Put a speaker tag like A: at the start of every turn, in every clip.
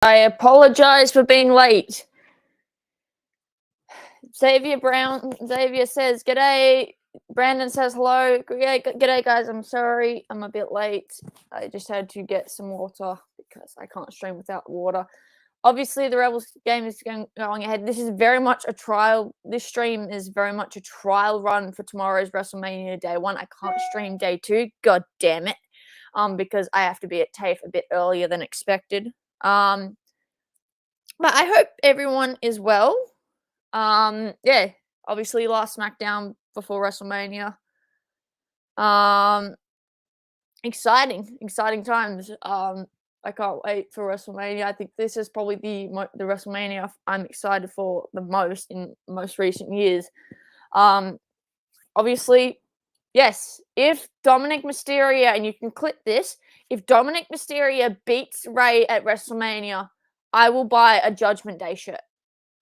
A: I apologize for being late. Xavier says, "G'day." Brandon says, "Hello." G'day, guys. I'm sorry. I'm a bit late. I just had to get some water because I can't stream without water. Obviously, the Rebels game is going ahead. This is very much a trial. This stream is very much a trial run for tomorrow's WrestleMania Day 1. I can't stream Day 2. God damn it. Because I have to be at TAFE a bit earlier than expected. But I hope everyone is well. Yeah, obviously last Smackdown before WrestleMania. Exciting times. I can't wait for WrestleMania. I think this is probably the WrestleMania I'm excited for the most in most recent years. Obviously, yes, if Dominic Mysterio, and you can click this, if Dominic Mysterio beats Ray at WrestleMania, I will buy a Judgment Day shirt.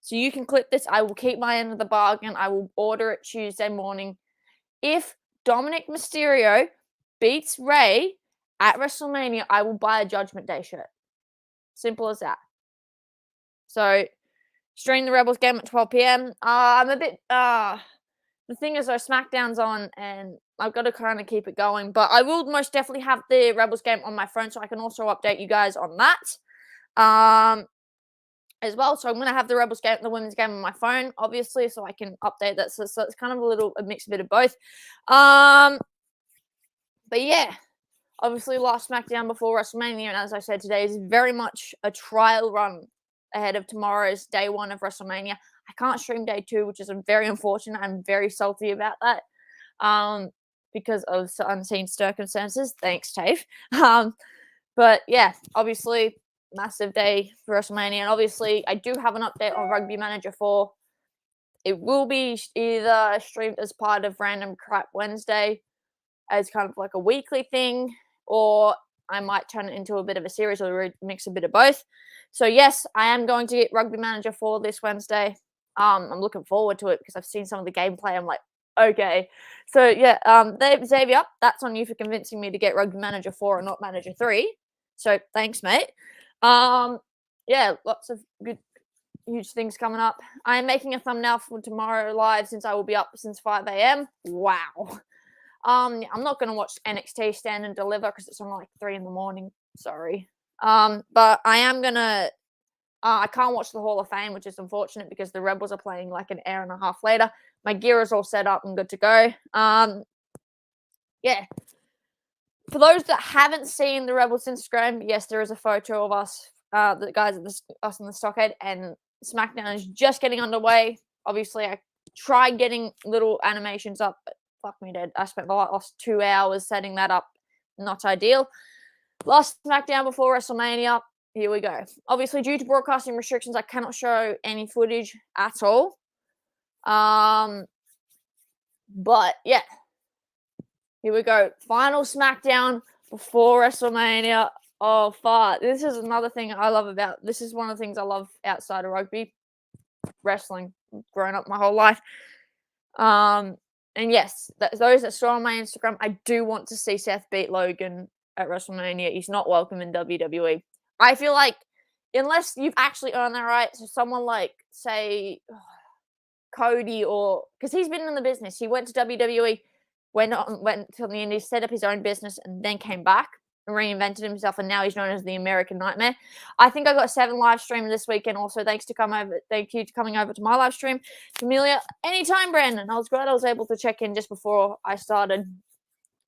A: So you can click this. I will keep my end of the bargain. I will order it Tuesday morning. If Dominic Mysterio beats Ray at WrestleMania, I will buy a Judgment Day shirt. Simple as that. So, stream the Rebels game at 12 p.m. I'm a bit... the thing is, though, SmackDown's on, and I've got to kind of keep it going. But I will most definitely have the Rebels game on my phone, so I can also update you guys on that. As well, so I'm going to have the Rebels game, the women's game on my phone, obviously, so I can update that. So it's kind of a mix, a bit of both. But yeah, obviously last SmackDown before WrestleMania, and as I said, today is very much a trial run ahead of tomorrow's Day 1 of WrestleMania. I can't stream Day 2, which is very unfortunate. I'm very salty about that, because of unseen circumstances. Thanks, TAFE. But yeah, obviously, massive day for WrestleMania. And obviously, I do have an update on Rugby Manager 4. It will be either streamed as part of Random Crap Wednesday as kind of like a weekly thing, or I might turn it into a bit of a series or mix a bit of both. So yes, I am going to get Rugby Manager 4 this Wednesday. I'm looking forward to it because I've seen some of the gameplay. I'm like, okay. So yeah, Xavier, that's on you for convincing me to get Rugby Manager 4 and not Manager 3. So thanks, mate. Yeah, lots of good, huge things coming up. I am making a thumbnail for tomorrow live since I will be up since 5 a.m. Wow. I'm not going to watch NXT Stand and Deliver because it's on like 3 in the morning. Sorry. But I am going to, I can't watch the Hall of Fame, which is unfortunate because the Rebels are playing like an hour and a half later. My gear is all set up and good to go. Yeah. For those that haven't seen the Rebels Instagram, yes, there is a photo of us, the guys at us in the Stockade, and SmackDown is just getting underway. Obviously, I tried getting little animations up, but fuck me dead. I spent the last 2 hours setting that up. Not ideal. Last SmackDown before WrestleMania. Here we go. Obviously, due to broadcasting restrictions, I cannot show any footage at all. But yeah. Here we go. Final SmackDown before WrestleMania. Oh, fuck. This is another thing I love about... This is one of the things I love outside of rugby. Wrestling. Grown up my whole life. And yes, those that saw on my Instagram, I do want to see Seth beat Logan at WrestleMania. He's not welcome in WWE. I feel like, unless you've actually earned that right, so someone like, say, Cody, or... Because he's been in the business. He went to WWE... went to the Indies, set up his own business, and then came back and reinvented himself, and now he's known as the American Nightmare. I think I got 7 live streams this weekend. Also, thank you to coming over to my live stream. Familia, anytime, Brandon. I was glad I was able to check in just before I started.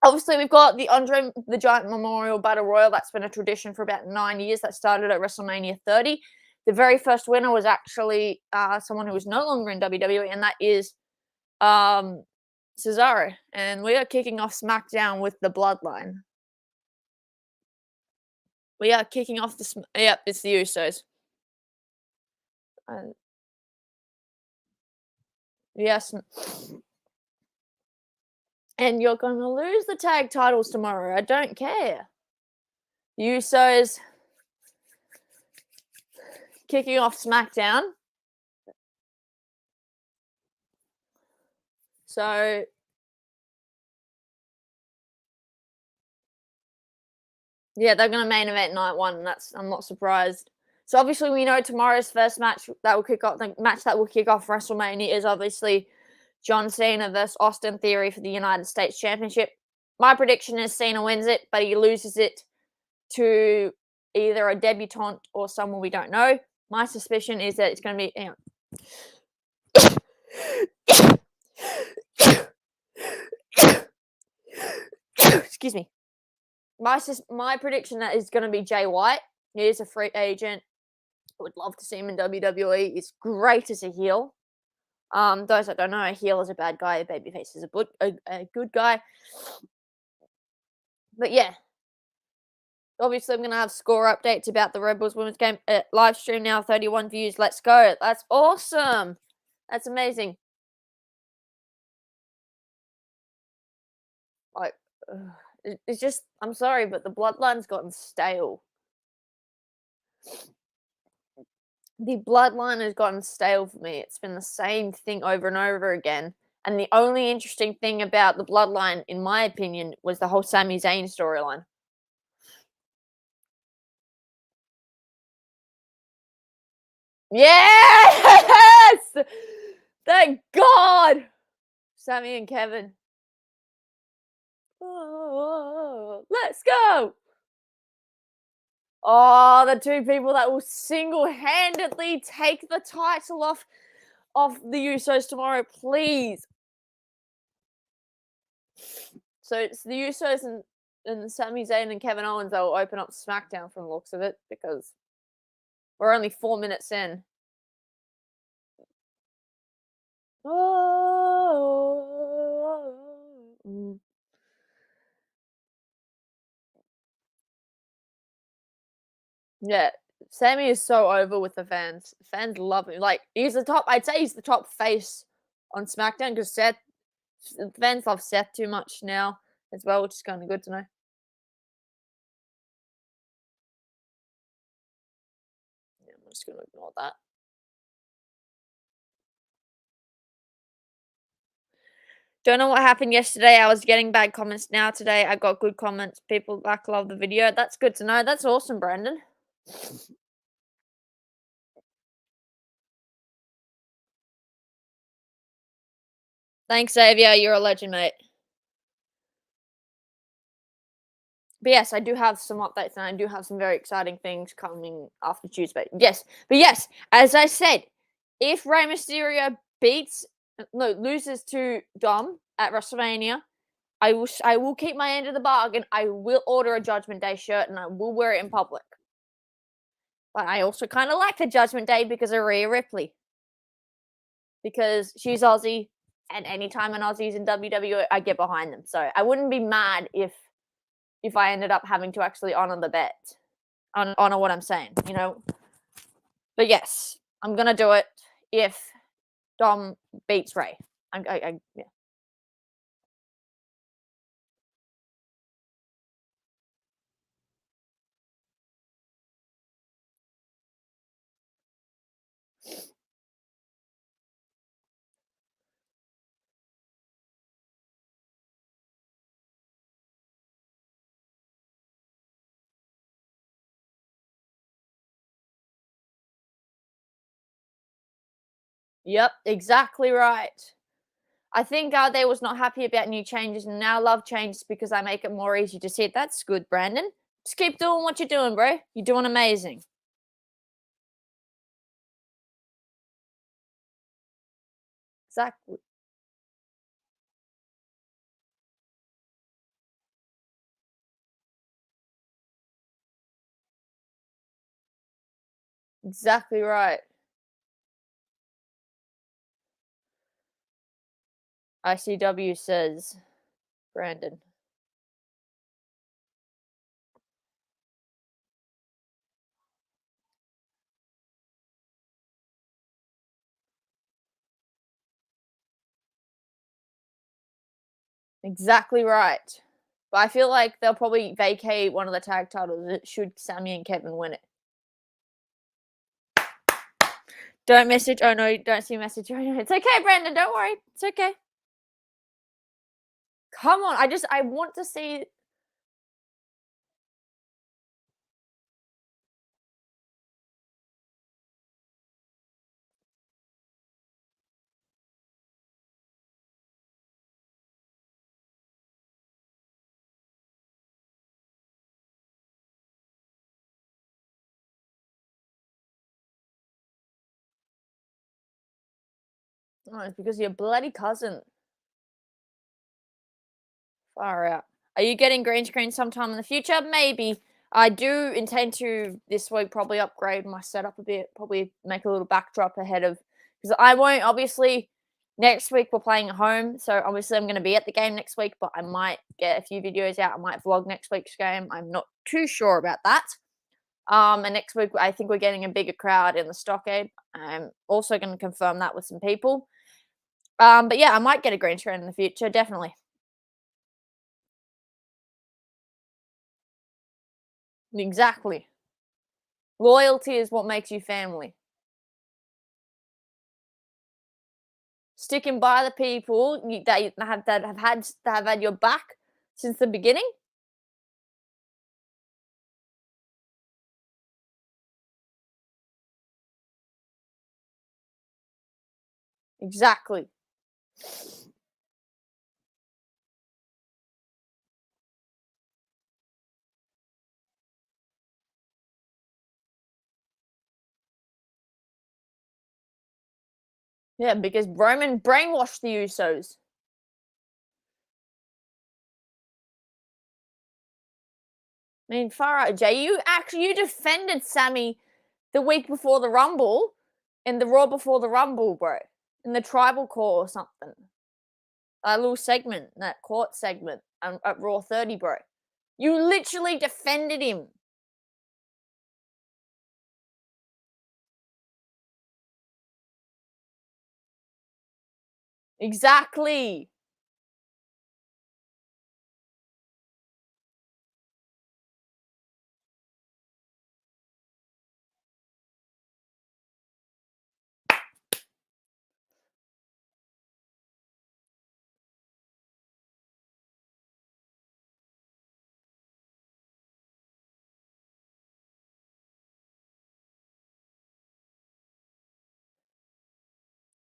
A: Obviously, we've got the Andre the Giant Memorial Battle Royal. That's been a tradition for about 9 years. That started at WrestleMania 30. The very first winner was actually someone who was no longer in WWE, and that is Cesaro, and we are kicking off SmackDown with the Bloodline. We are kicking off the... Yep, it's the Usos. Yes. And you're going to lose the tag titles tomorrow. I don't care. Usos kicking off SmackDown. So... yeah, they're going to main event night 1. I'm not surprised. So obviously we know tomorrow's first match that will kick off the match that will kick off WrestleMania is obviously John Cena versus Austin Theory for the United States Championship. My prediction is Cena wins it, but he loses it to either a debutante or someone we don't know. My suspicion is that it's going to be. Hang on. Excuse me. My prediction that is going to be Jay White. He is a free agent. I would love to see him in WWE. He's great as a heel. Those that don't know, a heel is a bad guy, a babyface is a good guy. But yeah, obviously I'm gonna have score updates about the Rebels women's game. Live stream now, 31 views. Let's go. That's awesome. That's amazing. Like, it's just, I'm sorry, but the bloodline's gotten stale. The bloodline has gotten stale for me. It's been the same thing over and over again. And the only interesting thing about the bloodline, in my opinion, was the whole Sami Zayn storyline. Yes! Thank God! Sammy and Kevin. Oh, let's go! Oh, the two people that will single-handedly take the title off the Usos tomorrow, please. So it's the Usos and Sami Zayn and Kevin Owens that will open up Smackdown from the looks of it, because we're only 4 minutes in. Oh. Yeah, Sammy is so over with the fans. Fans love him. Like, he's the top. I'd say he's the top face on SmackDown because fans love Seth too much now as well, which is kind of good to know. Yeah, I'm just gonna ignore that. Don't know what happened yesterday. I was getting bad comments. Now today, I got good comments. People back love the video. That's good to know. That's awesome, Brandon. Thanks, Xavier. You're a legend, mate. But yes, I do have some updates and I do have some very exciting things coming after Tuesday. Yes. But yes, as I said, if Rey Mysterio loses to Dom at WrestleMania, I will keep my end of the bargain. I will order a Judgment Day shirt and I will wear it in public. But I also kind of like the Judgment Day because of Rhea Ripley. Because she's Aussie, and anytime an Aussie's in WWE, I get behind them. So I wouldn't be mad if I ended up having to actually honor the bet, honor what I'm saying, you know. But yes, I'm gonna do it if Dom beats Ray. Yeah. Yep, exactly right. I think they was not happy about new changes and now love changes because I make it more easy to see it. That's good, Brandon. Just keep doing what you're doing, bro. You're doing amazing. Exactly. Exactly right. ICW says, Brandon. Exactly right. But I feel like they'll probably vacate one of the tag titles should Sammy and Kevin win it. Don't message. Oh no, don't see message. Oh, no. It's okay, Brandon. Don't worry. It's okay. Come on. I want to see. Oh, it's because of your bloody cousin. Far out. Are you getting green screen sometime in the future? Maybe. I do intend to this week probably upgrade my setup a bit, probably make a little backdrop ahead of because I won't obviously next week we're playing at home, so obviously I'm gonna be at the game next week, but I might get a few videos out. I might vlog next week's game. I'm not too sure about that. And next week I think we're getting a bigger crowd in the stockade. I'm also gonna confirm that with some people. But yeah, I might get a green screen in the future, definitely. Exactly. Loyalty is what makes you family. Sticking by the people that have had your back since the beginning. Exactly. Yeah, because Roman brainwashed the Usos. I mean, far out, Jay. You defended Sammy the week before the Rumble, in the Raw before the Rumble, bro, in the Tribal Court or something. That little segment, that court segment at Raw 30, bro. You literally defended him. Exactly.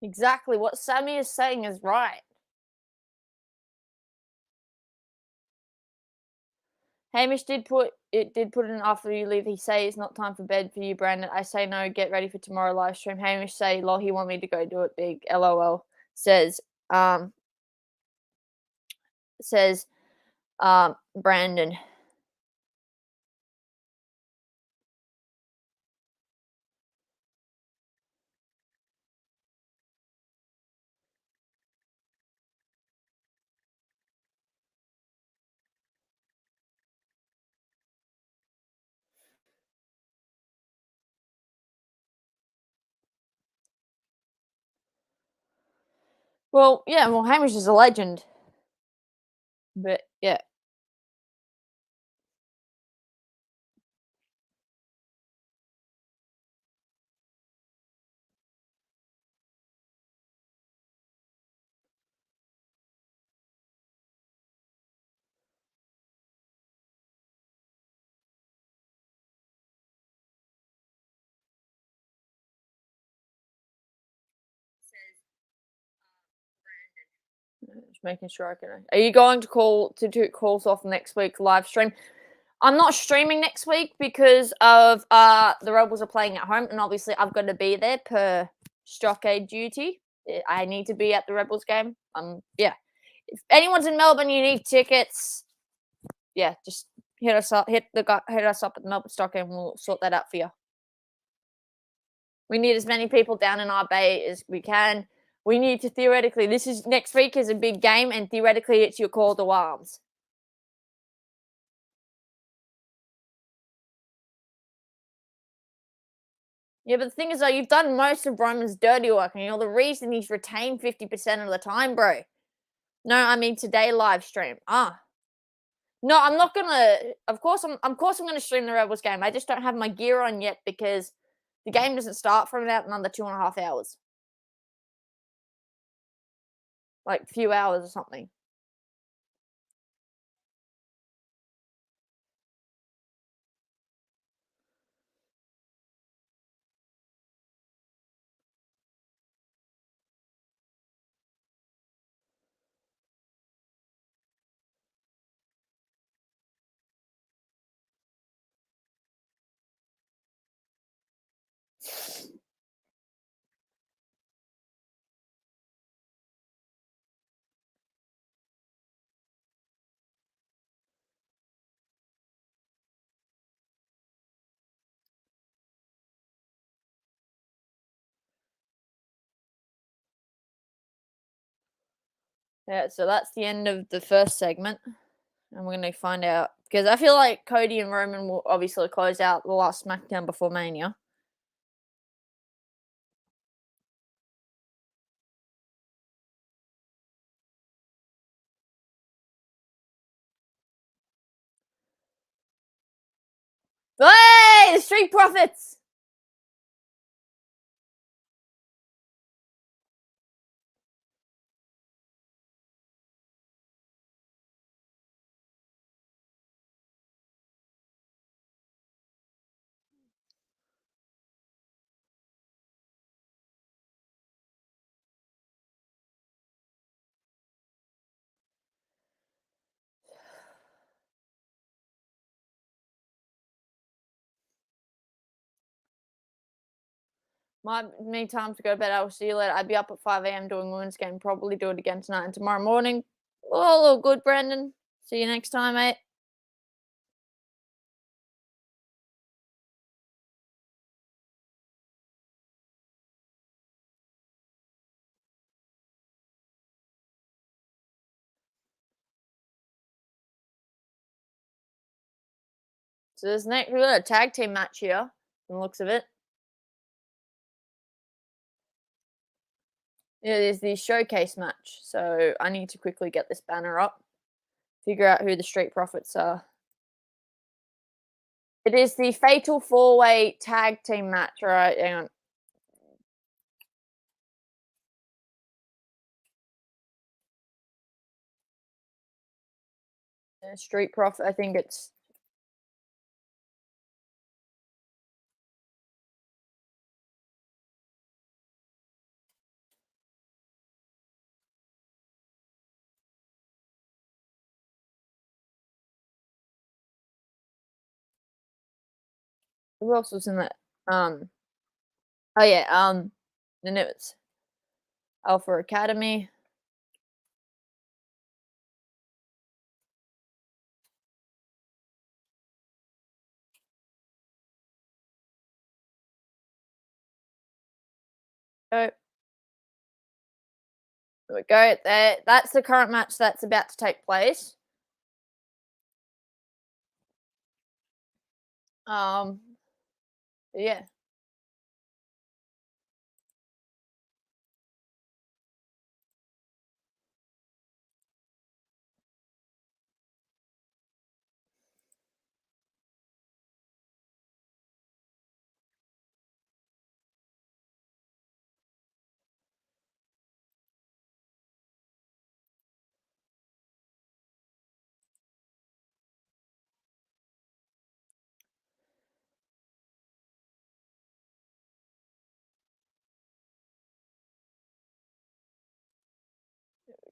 A: Exactly. What Sammy is saying is right. Hamish did put in after you leave. He say it's not time for bed for you, Brandon. I say no. Get ready for tomorrow live stream. Hamish say, "Lol, he want me to go do it big." LOL. Says um says Brandon. Well, yeah. Well, Hamish is a legend, but yeah. Just making sure I can. Are you going to call to do calls off next week live stream? I'm not streaming next week because of the Rebels are playing at home, and obviously I've got to be there per stockade duty. I need to be at the Rebels game. Yeah. If anyone's in Melbourne, you need tickets. Yeah, just hit us up. Hit us up at the Melbourne Stockade, and we'll sort that out for you. We need as many people down in our bay as we can. We need to theoretically. This is next week is a big game, and theoretically, it's your call to arms. Yeah, but the thing is, though, you've done most of Roman's dirty work, and you're the reason he's retained 50% of the time, bro. No, I mean today live stream. No, I'm not gonna. Of course, I'm gonna stream the Rebels game. I just don't have my gear on yet because the game doesn't start for about another 2.5 hours, like a few hours or something. Yeah, so that's the end of the first segment. And we're going to find out. Because I feel like Cody and Roman will obviously close out the last SmackDown before Mania. Hey! The Street Profits! Might need time to go to bed. I will see you later. I'd be up at 5 a.m. doing women's game. Probably do it again tonight and tomorrow morning. All good, Brandon. See you next time, mate. So this next, we got a tag team match here, from the looks of it. It is the showcase match. So I need to quickly get this banner up. Figure out who the Street Profits are. It is the Fatal 4-Way tag team match. All right, hang on. Street Profit, I think it's... Who else was in that? Oh yeah, then it was Alpha Academy. Go. There we go. There, that's the current match that's about to take place. Yeah.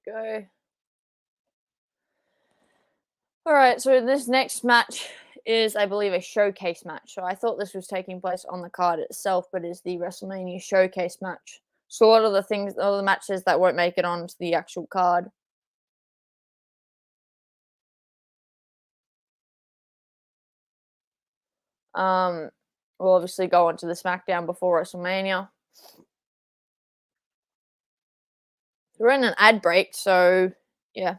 A: Go. All right, so this next match is, I believe, a showcase match. So I thought this was taking place on the card itself, but is the WrestleMania showcase match. So what are the things, all the matches that won't make it onto the actual card? We'll obviously go on to the SmackDown before WrestleMania. We're in an ad break, so yeah.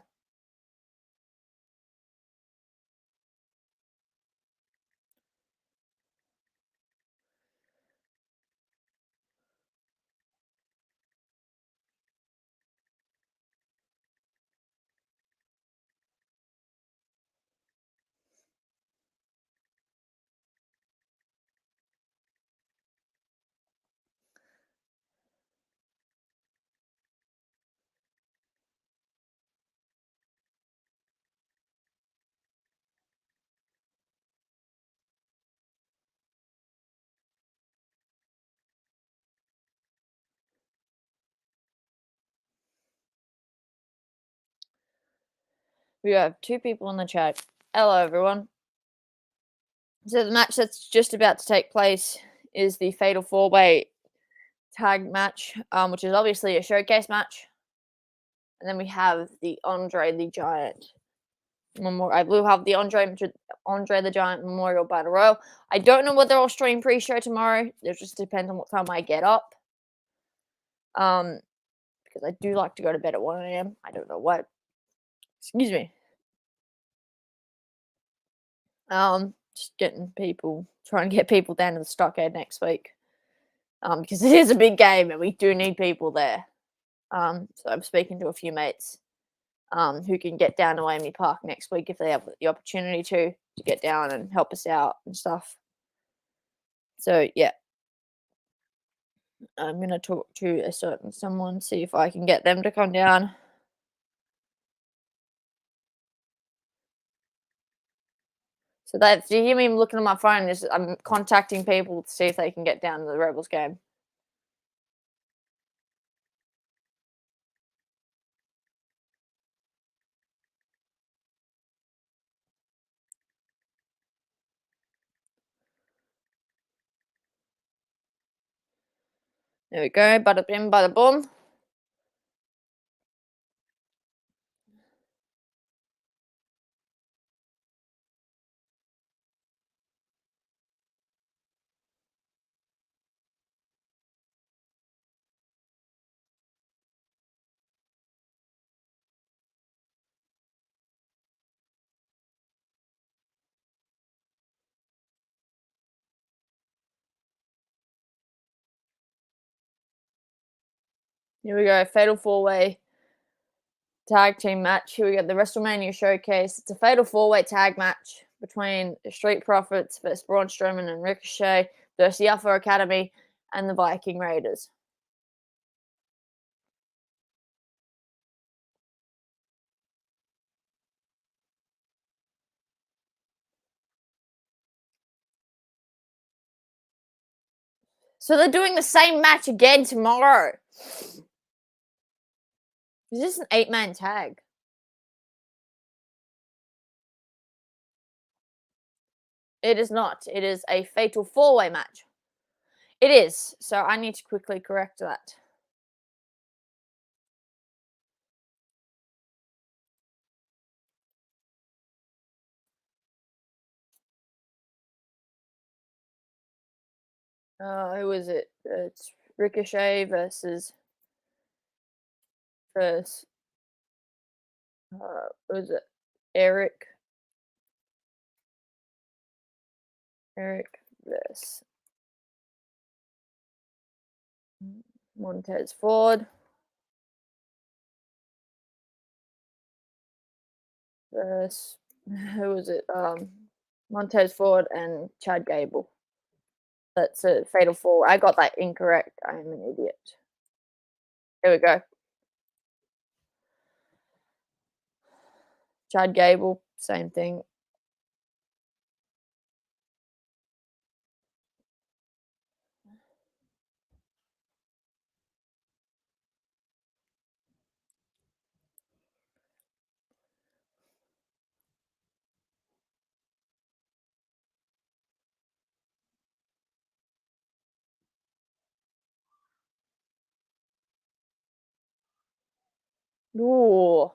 A: We have two people in the chat. Hello, everyone. So the match that's just about to take place is the Fatal 4-Way tag match, which is obviously a showcase match. And then we have the Andre the Giant I will have the Andre the Giant Memorial Battle Royal. I don't know whether I'll stream pre-show tomorrow. It just depends on what time I get up. Because because I do like to go to bed at 1 a.m. I don't know what. Excuse me. Just getting people, trying to get people down to the stockade next week. Because it is a big game and we do need people there. So I'm speaking to a few mates, who can get down to Amy Park next week if they have the opportunity to get down and help us out and stuff. So yeah, I'm gonna talk to a certain someone, see if I can get them to come down. So that, do you hear me looking at my phone? I'm contacting people to see if they can get down to the Rebels game. There we go. Bada bim, bada boom. Here we go. Fatal four-way tag team match. Here we go. The WrestleMania Showcase. It's a fatal four-way tag match between the Street Profits versus Braun Strowman and Ricochet versus the Alpha Academy and the Viking Raiders. So they're doing the same match again tomorrow. Is this an 8-man tag? It is not. It is a fatal four-way match. It is. So I need to quickly correct that. Who is it? It's Ricochet versus was it Eric? Eric versus Montez Ford versus who was it? Montez Ford and Chad Gable. That's a fatal four. I got that incorrect. I am an idiot. Here we go. Chad Gable, same thing. Ooh.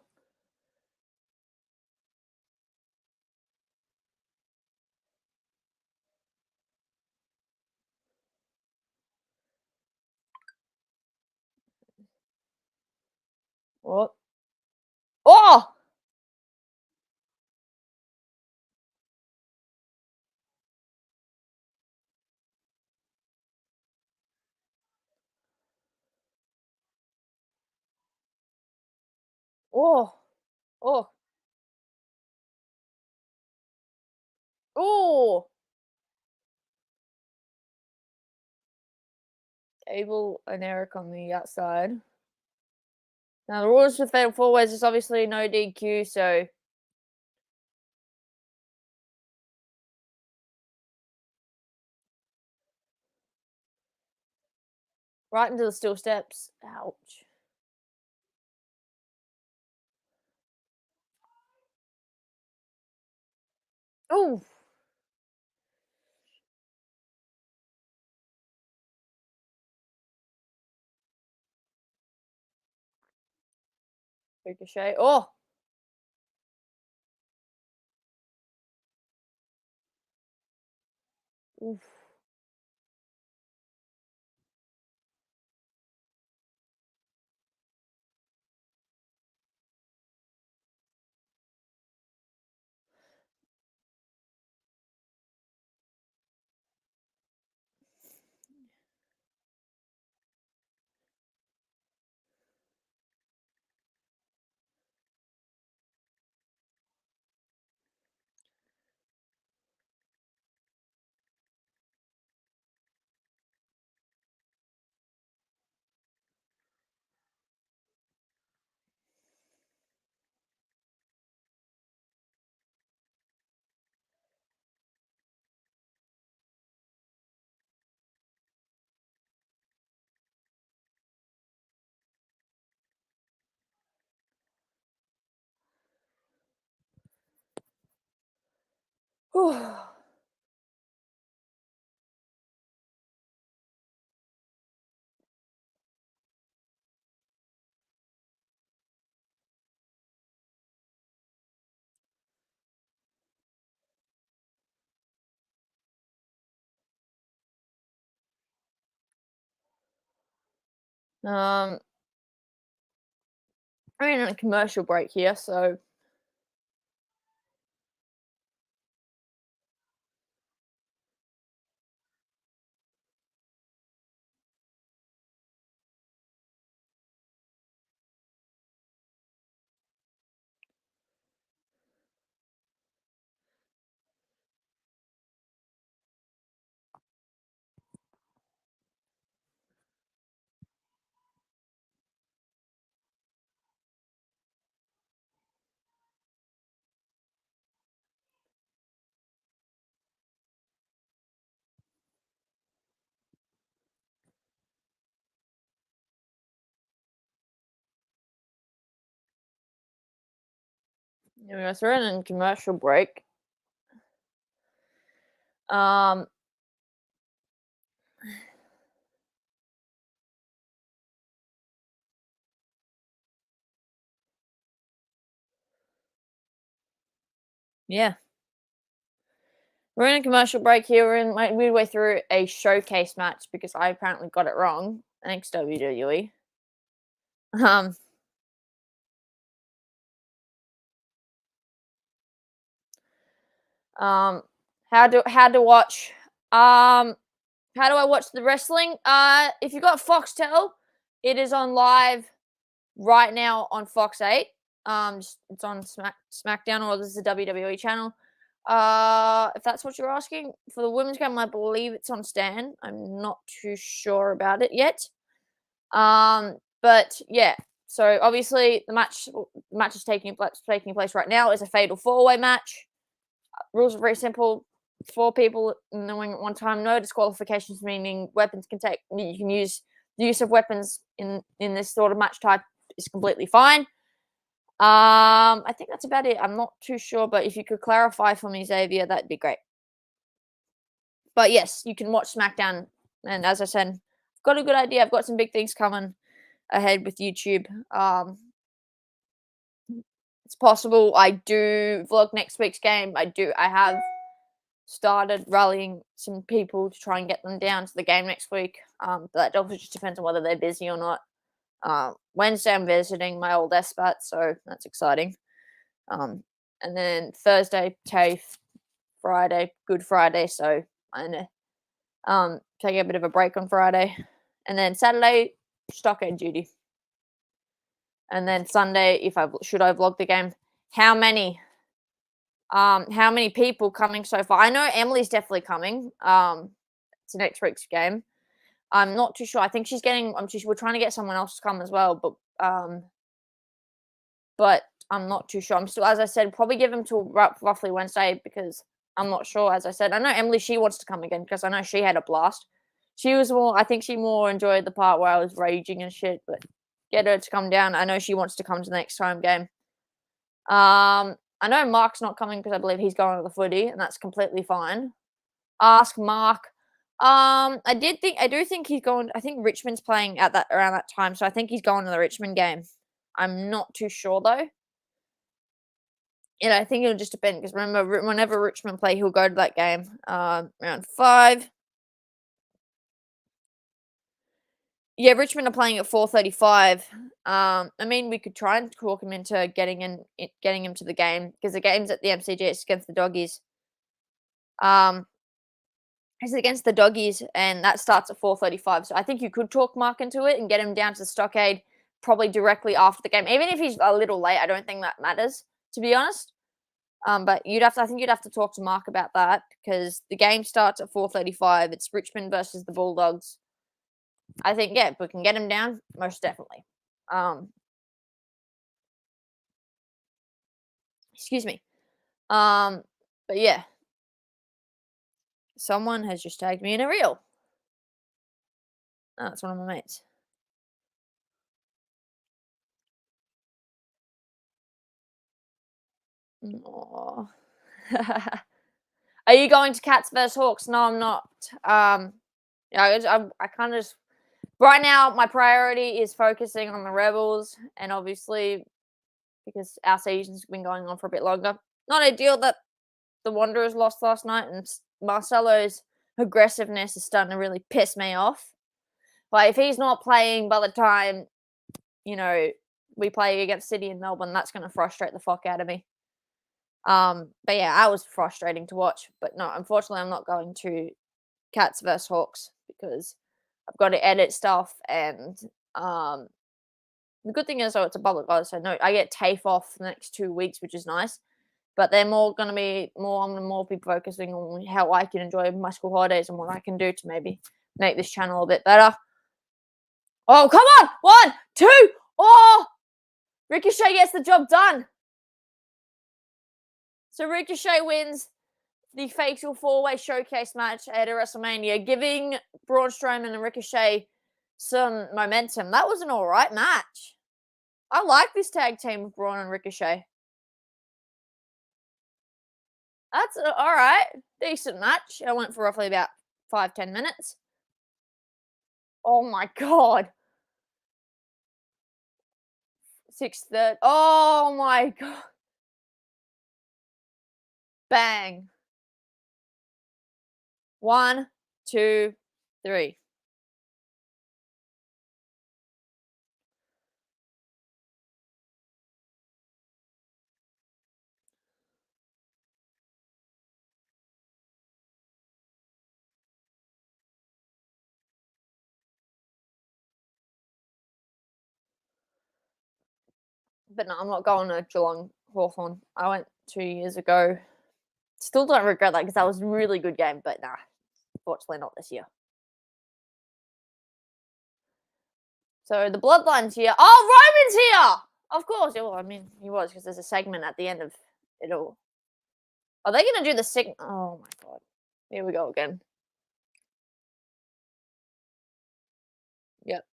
A: What? Oh! Oh! Oh! Oh! Gable and Eric on the outside. Now the rules for fatal four ways is obviously no DQ, so right into the steel steps. Ouch. Oh! Ricochet. Oh! Oof. um, I'm in a commercial break here, so there we go. So we're in a commercial break. Um, yeah. We're in a commercial break here. We're in like midway through a showcase match because I apparently got it wrong. Thanks, WWE. Um, um, how to watch? How do I watch the wrestling? If you got Foxtel, it is on live right now on Fox 8. It's on Smackdown, or this is a WWE channel. If that's what you're asking, for the women's game, I believe it's on Stan. I'm not too sure about it yet. But yeah. So obviously, the match is taking place right now. Is a fatal 4-way match. Rules are very simple. 4 people knowing at one time. No disqualifications, meaning weapons can take. You can use the use of weapons in this sort of match type is completely fine. I think that's about it. I'm not too sure, but if you could clarify for me, Xavier, that'd be great. But yes, you can watch SmackDown, and as I said, I've got a good idea. I've got some big things coming ahead with YouTube. It's possible I do vlog next week's game. I have started rallying some people to try and get them down to the game next week. But that also just depends on whether they're busy or not. Wednesday I'm visiting my old SBAT, so that's exciting. And then Thursday, TAFE, Friday, Good Friday, so I'm gonna take a bit of a break on Friday. And then Saturday, stockade duty. And then Sunday, if I should I vlog the game. How many people coming so far? I know Emily's definitely coming. To next week's game. I'm not too sure. I think she's getting. We're trying to get someone else to come as well, but I'm not too sure. I'm still, as I said, probably give them till roughly Wednesday because I'm not sure. As I said, I know Emily. She wants to come again because I know she had a blast. She was more. I think she more enjoyed the part where I was raging and shit. But get her to come down. I know she wants to come to the next home game. I know Mark's not coming because I believe he's going to the footy, and that's completely fine. Ask Mark. I do think he's going. I think Richmond's playing at that around that time, so I think he's going to the Richmond game. I'm not too sure though. And I think it'll just depend because remember, whenever Richmond play, he'll go to that game. Round 5. Yeah, Richmond are playing at 4:35. I mean, we could try and talk him into getting him to the game because the game's at the MCG. It's against the Doggies. Um, it's against the Doggies, and that starts at 4:35. So I think you could talk Mark into it and get him down to the stockade probably directly after the game. Even if he's a little late, I don't think that matters, to be honest. But I think you'd have to talk to Mark about that because the game starts at 4:35. It's Richmond versus the Bulldogs. I think if we can get him down, most definitely. Excuse me. But yeah, someone has just tagged me in a reel. Oh, it's one of my mates. Aww. Are you going to Cats vs Hawks? No, I'm not. Yeah, I kind of just right now. My priority is focusing on the Rebels, and obviously because our season's been going on for a bit longer. Not ideal that the Wanderers lost last night, and Marcelo's aggressiveness is starting to really piss me off. Like if he's not playing by the time we play against City and Melbourne, that's going to frustrate the fuck out of me. But yeah, I was frustrating to watch. But no, unfortunately, I'm not going to Cats vs Hawks because I've got to edit stuff, and the good thing is, it's a public holiday, so no, I get TAFE off the next 2 weeks, which is nice. But they're more going to be more. I'm going to more be focusing on how I can enjoy my school holidays and what I can do to maybe make this channel a bit better. Oh, come on! 1, 2, oh! Ricochet gets the job done. So Ricochet wins the Fatal 4-Way Showcase match at WrestleMania, giving Braun Strowman and Ricochet some momentum. That was an alright match. I like this tag team of Braun and Ricochet. That's alright. Decent match. I went for roughly about 5-10 minutes. Oh my god. 6:30. Oh my god. Bang. 1, 2, 3. But no, I'm not going to Geelong Hawthorn. I went 2 years ago. Still don't regret that because that was a really good game, but nah, fortunately not this year. So the Bloodline's here. Oh, Roman's here! Of course. Well, I mean, he was because there's a segment at the end of it all. Are they going to do the segment? Oh my god. Here we go again. Yep.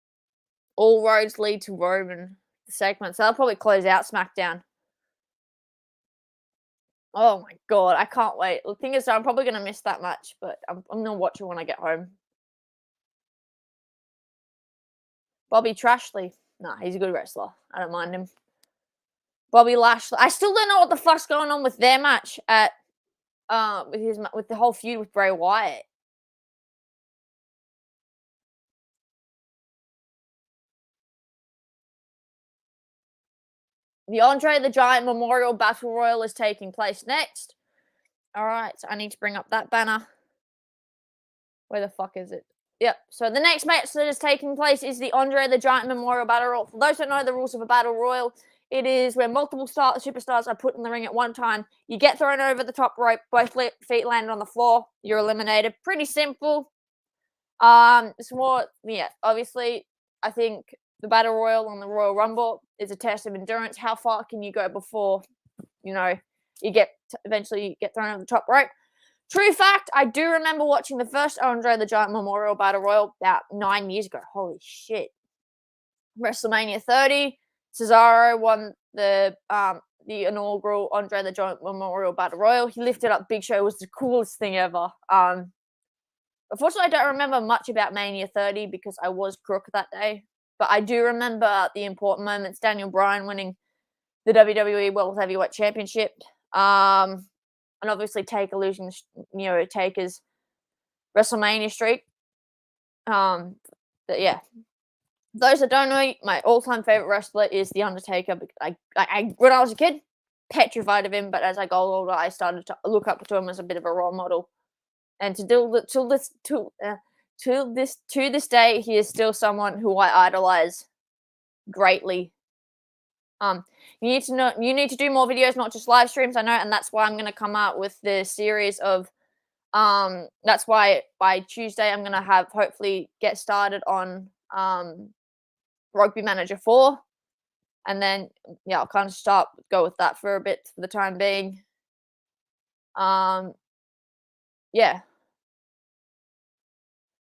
A: All roads lead to Roman segment. So they'll probably close out Smackdown. Oh my god, I can't wait. The thing is, I'm probably going to miss that match, but I'm going to watch it when I get home. Bobby Trashley. Nah, he's a good wrestler. I don't mind him. Bobby Lashley. I still don't know what the fuck's going on with their match at with the whole feud with Bray Wyatt. The Andre the Giant Memorial Battle Royal is taking place next. Alright, so I need to bring up that banner. Where the fuck is it? Yep, so the next match that is taking place is the Andre the Giant Memorial Battle Royal. For those who don't know the rules of a Battle Royal, it is where multiple superstars are put in the ring at one time. You get thrown over the top rope, both feet land on the floor, you're eliminated. Pretty simple. It's more, yeah, obviously, I think the Battle Royal and the Royal Rumble is a test of endurance. How far can you go before, you eventually get thrown over the top rope? True fact, I do remember watching the first Andre the Giant Memorial Battle Royal about 9 years ago. Holy shit. WrestleMania 30, Cesaro won the inaugural Andre the Giant Memorial Battle Royal. He lifted up Big Show. It was the coolest thing ever. Unfortunately, I don't remember much about Mania 30 because I was crook that day. But I do remember the important moments. Daniel Bryan winning the WWE World Heavyweight Championship. And obviously Taker losing, Taker's WrestleMania streak. But yeah. Those that don't know, my all-time favorite wrestler is The Undertaker. I when I was a kid, petrified of him, but as I got older, I started to look up to him as a bit of a role model. And to this day, he is still someone who I idolize greatly. You need to do more videos, not just live streams. I know, and that's why I'm going to come out with the series of. That's why by Tuesday I'm going to hopefully get started on Rugby Manager 4, and then I'll kind of go with that for a bit for the time being. Yeah.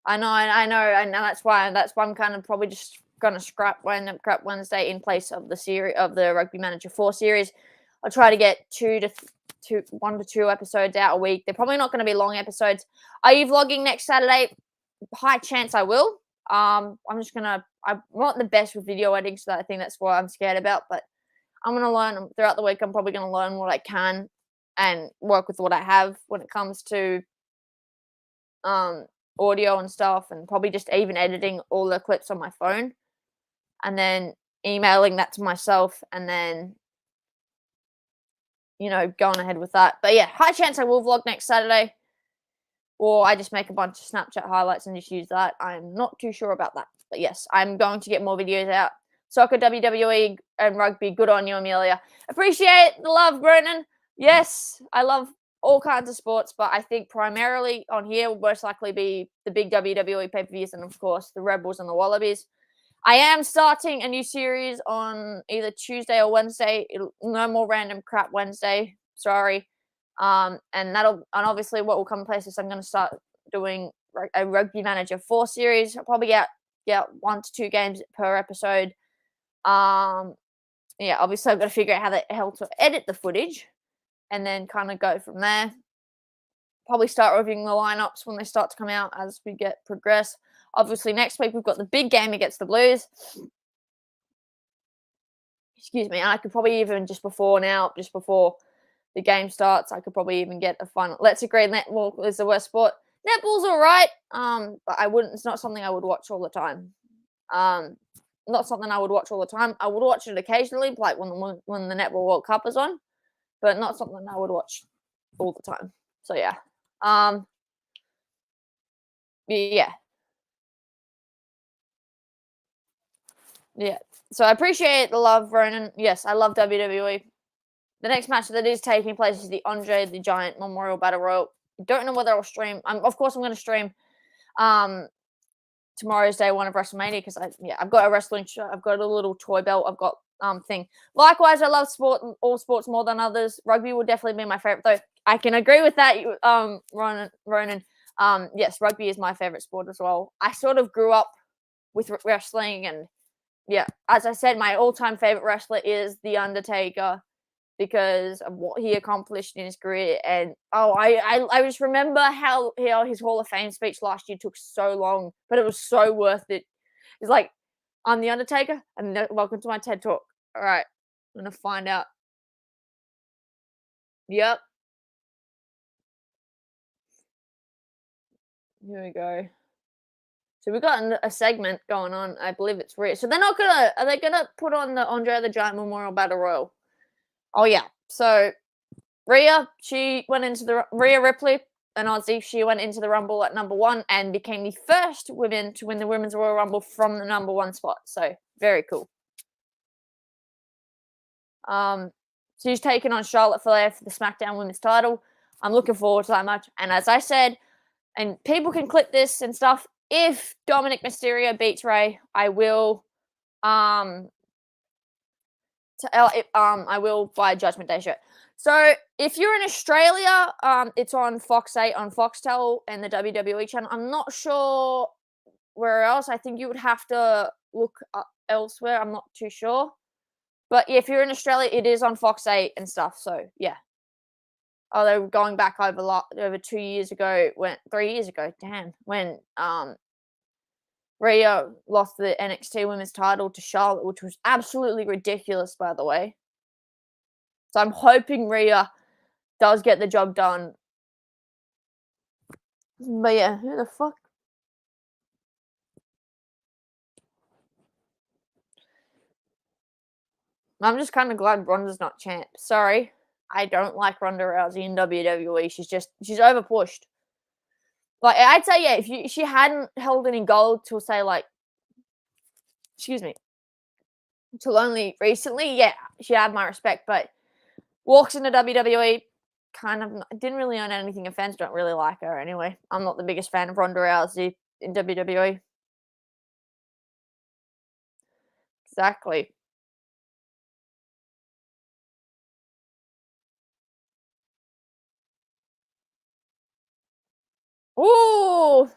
A: I know. That's why I'm kind of probably just gonna scrap Wednesday in place of the series of the Rugby Manager 4 series. I'll try to get 2 to 1 to 2 episodes out a week. They're probably not going to be long episodes. Are you vlogging next Saturday? High chance I will. I'm not the best with video editing, so I think that's what I'm scared about. But I'm gonna learn throughout the week. I'm probably gonna learn what I can and work with what I have when it comes to audio and stuff, and probably just even editing all the clips on my phone, and then emailing that to myself, and then going ahead with that. But yeah, high chance I will vlog next Saturday, or I just make a bunch of Snapchat highlights and just use that. I'm not too sure about that, but yes, I'm going to get more videos out. Soccer, WWE, and rugby. Good on you, Amelia. Appreciate the love, Brennan. Yes, I love all kinds of sports, but I think primarily on here will most likely be the big WWE pay-per-views and, of course, the Rebels and the Wallabies. I am starting a new series on either Tuesday or Wednesday. No more random crap Wednesday. Sorry. And obviously what will come in place is I'm going to start doing a Rugby Manager 4 series. I'll probably get 1 to 2 games per episode. Yeah, obviously I've got to figure out how to edit the footage and then kind of go from there. Probably start reviewing the lineups when they start to come out as we progress. Obviously, next week we've got the big game against the Blues. Excuse me. And I could probably even just before the game starts, I could probably even get a final. Let's agree, netball is the worst sport. Netball's all right, but I wouldn't. It's not something I would watch all the time. Not something I would watch all the time. I would watch it occasionally, like when the Netball World Cup is on, but not something I would watch all the time. So yeah, yeah. Yeah. So I appreciate the love, Ronan. Yes, I love WWE. The next match that is taking place is the Andre the Giant Memorial Battle Royal. Don't know whether I'll stream. Of course, I'm going to stream tomorrow's day one of WrestleMania because I've got a wrestling show. I've got a little toy belt. I've got thing. Likewise, I love all sports more than others. Rugby will definitely be my favorite, though. I can agree with that, Ronan. Yes, rugby is my favorite sport as well. I sort of grew up with wrestling, and yeah, as I said, my all-time favorite wrestler is The Undertaker because of what he accomplished in his career. And I just remember how his Hall of Fame speech last year took so long, but it was so worth it. It's like, I'm The Undertaker, and welcome to my TED Talk. All right, I'm gonna find out. Yep. Here we go. So we've got a segment going on. I believe it's Rhea. So are they gonna put on the Andre the Giant Memorial Battle Royal? Oh yeah. So Rhea Ripley, an Aussie, she went into the Rumble at number 1 and became the first woman to win the Women's Royal Rumble from the number 1 spot. So very cool. She's taken on Charlotte Flair for the SmackDown Women's title. I'm looking forward to that match. And as I said, and people can clip this and stuff, if Dominic Mysterio beats Ray, I will I will buy a Judgment Day shirt. So if you're in Australia, it's on Fox 8 on Foxtel and the WWE channel. I'm not sure where else. I think you would have to look up elsewhere. I'm not too sure. But if you're in Australia, it is on Fox 8 and stuff. So yeah. Oh, they were going back over 2 years ago, 3 years ago, when Rhea lost the NXT Women's title to Charlotte, which was absolutely ridiculous, by the way. So I'm hoping Rhea does get the job done. But yeah, who the fuck? I'm just kind of glad Ronda's not champ. Sorry, I don't like Ronda Rousey in WWE. She's overpushed. Like, I'd say, yeah, if she hadn't held any gold till, say, like, excuse me, till only recently, yeah, she had my respect. But walks into WWE, kind of didn't really own anything. And fans don't really like her anyway. I'm not the biggest fan of Ronda Rousey in WWE. Exactly. Ooh.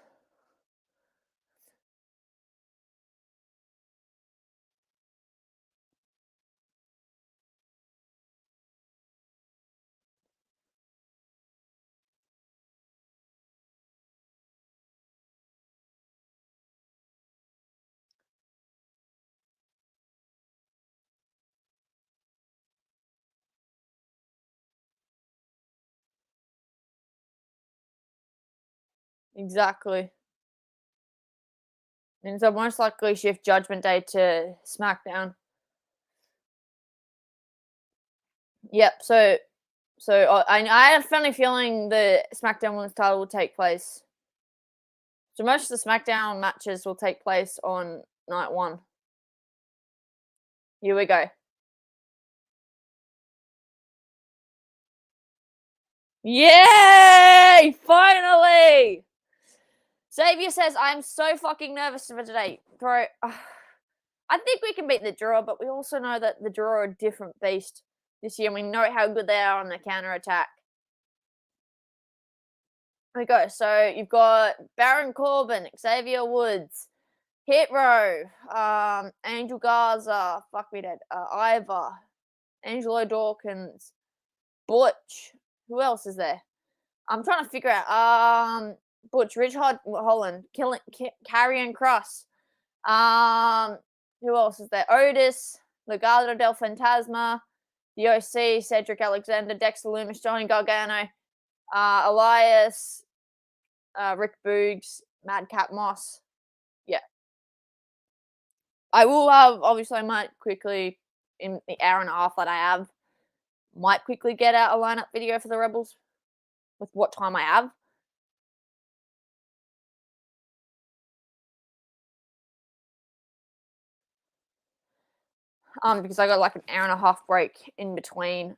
A: Exactly. And so most likely shift Judgment Day to SmackDown. Yep. So I had a funny feeling the SmackDown Women's title will take place. So most of the SmackDown matches will take place on night one. Here we go. Yay! Finally! Xavier says, I'm so fucking nervous for today. Bro, I think we can beat the draw, but we also know that the draw are a different beast this year, and we know how good they are on the counter attack. Here we go. So you've got Baron Corbin, Xavier Woods, Hit Row, Angel Garza, fuck me dead, Ivar, Angelo Dawkins, Butch. Who else is there? I'm trying to figure out. Butch, Ridge Holland, Karrion Kross. Who else is there? Otis, Legado del Fantasma, the OC, Cedric Alexander, Dexter Lumis, Johnny Gargano, Elias, Rick Boogs, Madcap Moss. Yeah. I will have, obviously, I might quickly, in the hour and a half that I have, might quickly get out a lineup video for the Rebels with what time I have. Because I got like an hour and a half break in between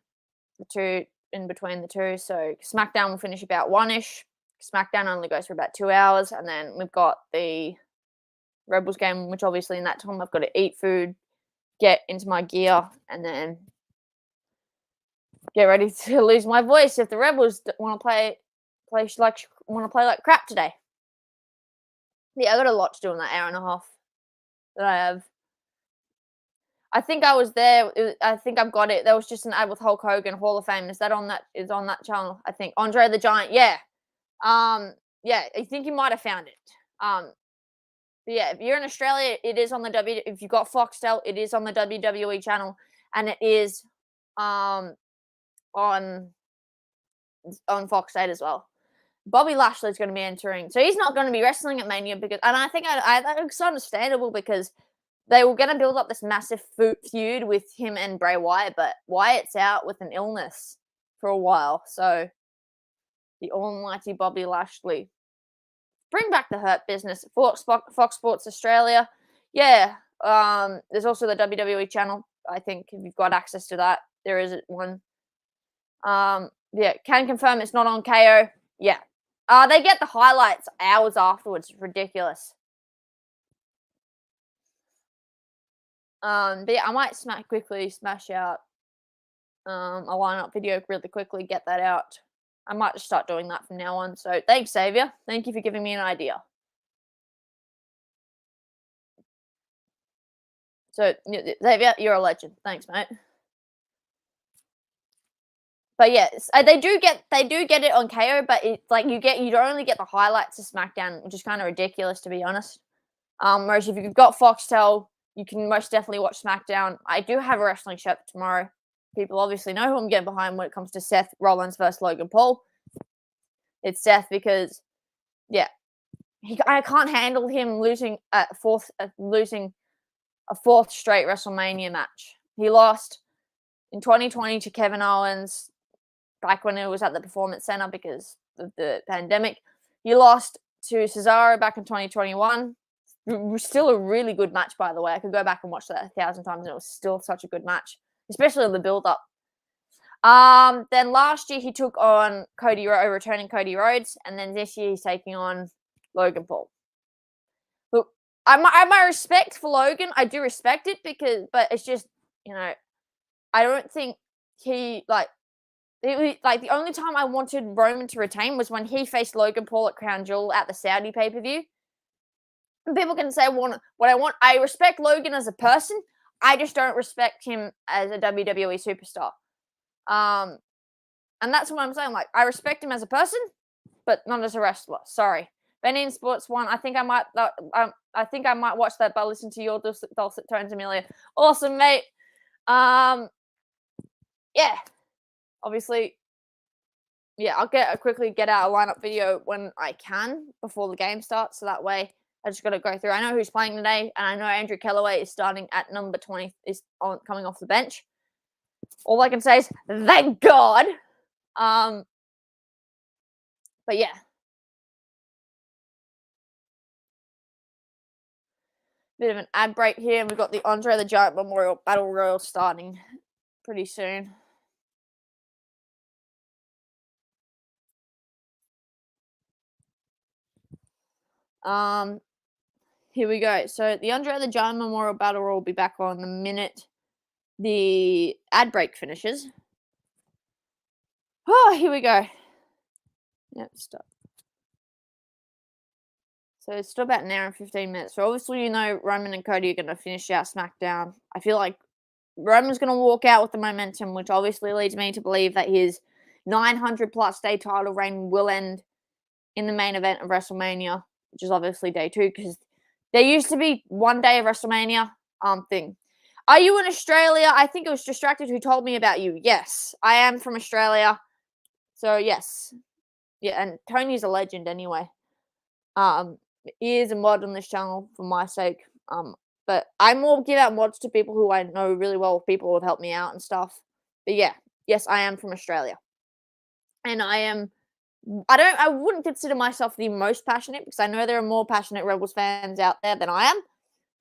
A: the two. So SmackDown will finish about 1-ish. SmackDown only goes for about 2 hours, and then we've got the Rebels game, which obviously in that time I've got to eat food, get into my gear, and then get ready to lose my voice if the Rebels want to play like crap today. Yeah, I got a lot to do in that hour and a half that I have. I think I was there. I think I've got it. There was just an ad with Hulk Hogan, Hall of Fame. Is on that channel? I think Andre the Giant. Yeah, yeah. I think you might have found it. But yeah, if you're in Australia, it is on the If you've got Foxtel, it is on the WWE channel, and it is on Fox 8 as well. Bobby Lashley is going to be entering, so he's not going to be wrestling at Mania because, and I think it's understandable because they were going to build up this massive feud with him and Bray Wyatt, but Wyatt's out with an illness for a while, so the almighty Bobby Lashley. Bring back the Hurt Business. Fox Sports Australia. Yeah, there's also the WWE channel. I think if you've got access to that, there is one. Yeah, can confirm it's not on KO. Yeah. They get the highlights hours afterwards. Ridiculous. But yeah, I might smash out a lineup video really quickly, get that out. I might just start doing that from now on. So thanks, Xavier. Thank you for giving me an idea. So Xavier, you're a legend. Thanks, mate. But yeah, they do get it on KO, but it's like you only get the highlights of SmackDown, which is kind of ridiculous to be honest. Whereas if you've got Foxtel, you can most definitely watch SmackDown. I do have a wrestling show for tomorrow. People obviously know who I'm getting behind when it comes to Seth Rollins versus Logan Paul. It's Seth because, yeah, I can't handle him losing a fourth straight WrestleMania match. He lost in 2020 to Kevin Owens back when it was at the Performance Center because of the pandemic. He lost to Cesaro back in 2021. Still a really good match, by the way. I could go back and watch that 1,000 times, and it was still such a good match, especially the build-up. Then last year he took on returning Cody Rhodes, and then this year he's taking on Logan Paul. Look, my respect for Logan. I do respect it but it's just, I don't think he the only time I wanted Roman to retain was when he faced Logan Paul at Crown Jewel at the Saudi pay-per-view. And people can say what I want. I respect Logan as a person. I just don't respect him as a WWE superstar. And that's what I'm saying. Like, I respect him as a person, but not as a wrestler. Sorry. Benny in Sports 1. I think I might watch that by listening to your dulcet tones, Amelia. Awesome, mate. Yeah. Obviously, yeah, I'll quickly get out a lineup video when I can before the game starts, so that way I just gotta go through. I know who's playing today, and I know Andrew Kellaway is starting at number 20, is coming off the bench. All I can say is thank God. But yeah. Bit of an ad break here. We've got the Andre the Giant Memorial Battle Royal starting pretty soon. Here we go. So the Andre the Giant Memorial Battle Royal will be back on the minute the ad break finishes. Oh, here we go. Yep, stop. So it's still about an hour and 15 minutes. So obviously, you know, Roman and Cody are going to finish out SmackDown. I feel like Roman's going to walk out with the momentum, which obviously leads me to believe that his 900 plus day title reign will end in the main event of WrestleMania, which is obviously day 2, because there used to be one day of WrestleMania thing. Are you in Australia? I think it was Distracted who told me about you. Yes, I am from Australia. So yes. Yeah, and Tony's a legend anyway. He is a mod on this channel for my sake. But I more give out mods to people who I know really well, people who have helped me out and stuff. But yeah, yes, I am from Australia. And I wouldn't consider myself the most passionate, because I know there are more passionate Rebels fans out there than I am,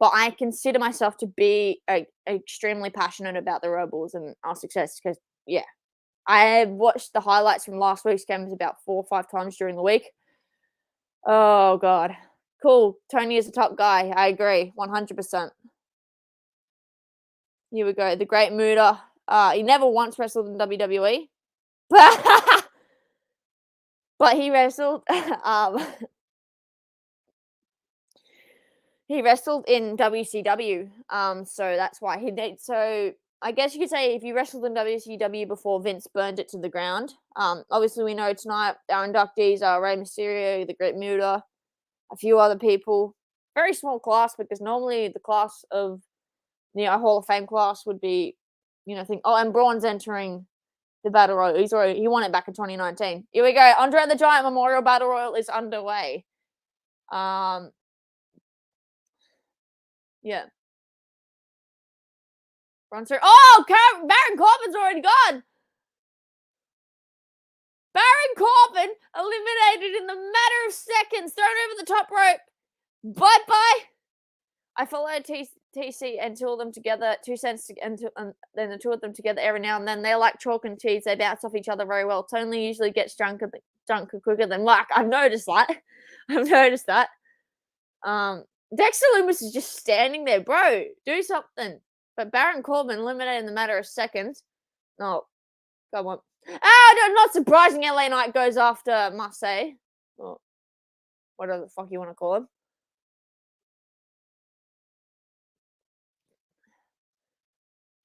A: but I consider myself to be extremely passionate about the Rebels and our success, because yeah, I watched the highlights from last week's games about 4 or 5 times during the week. Oh god. Cool. Tony is a top guy. I agree. 100%. Here we go. The Great Muta. He never once wrestled in WWE. But he wrestled he wrestled in WCW. So that's why he did. So I guess you could say if you wrestled in WCW before Vince burned it to the ground. Obviously we know tonight our inductees are Rey Mysterio, the Great Muta, a few other people. Very small class, because normally the class of Hall of Fame class would be, and Braun's entering the Battle Royal. He won it back in 2019. Here we go. Andre the Giant Memorial Battle Royal is underway. Yeah. Oh, Baron Corbin's already gone. Baron Corbin eliminated in the matter of seconds, thrown over the top rope. Bye-bye. I follow TC and two of them together, 2 cents, and then the 2 of them together every now and then. They're like chalk and cheese. They bounce off each other very well. Tony usually gets drunker quicker than Mark. I've noticed that. Dexter Lumis is just standing there, bro. Do something. But Baron Corbin eliminated in the matter of seconds. No, come on. No, not surprising. LA Knight goes after Marseille, or whatever the fuck you want to call him.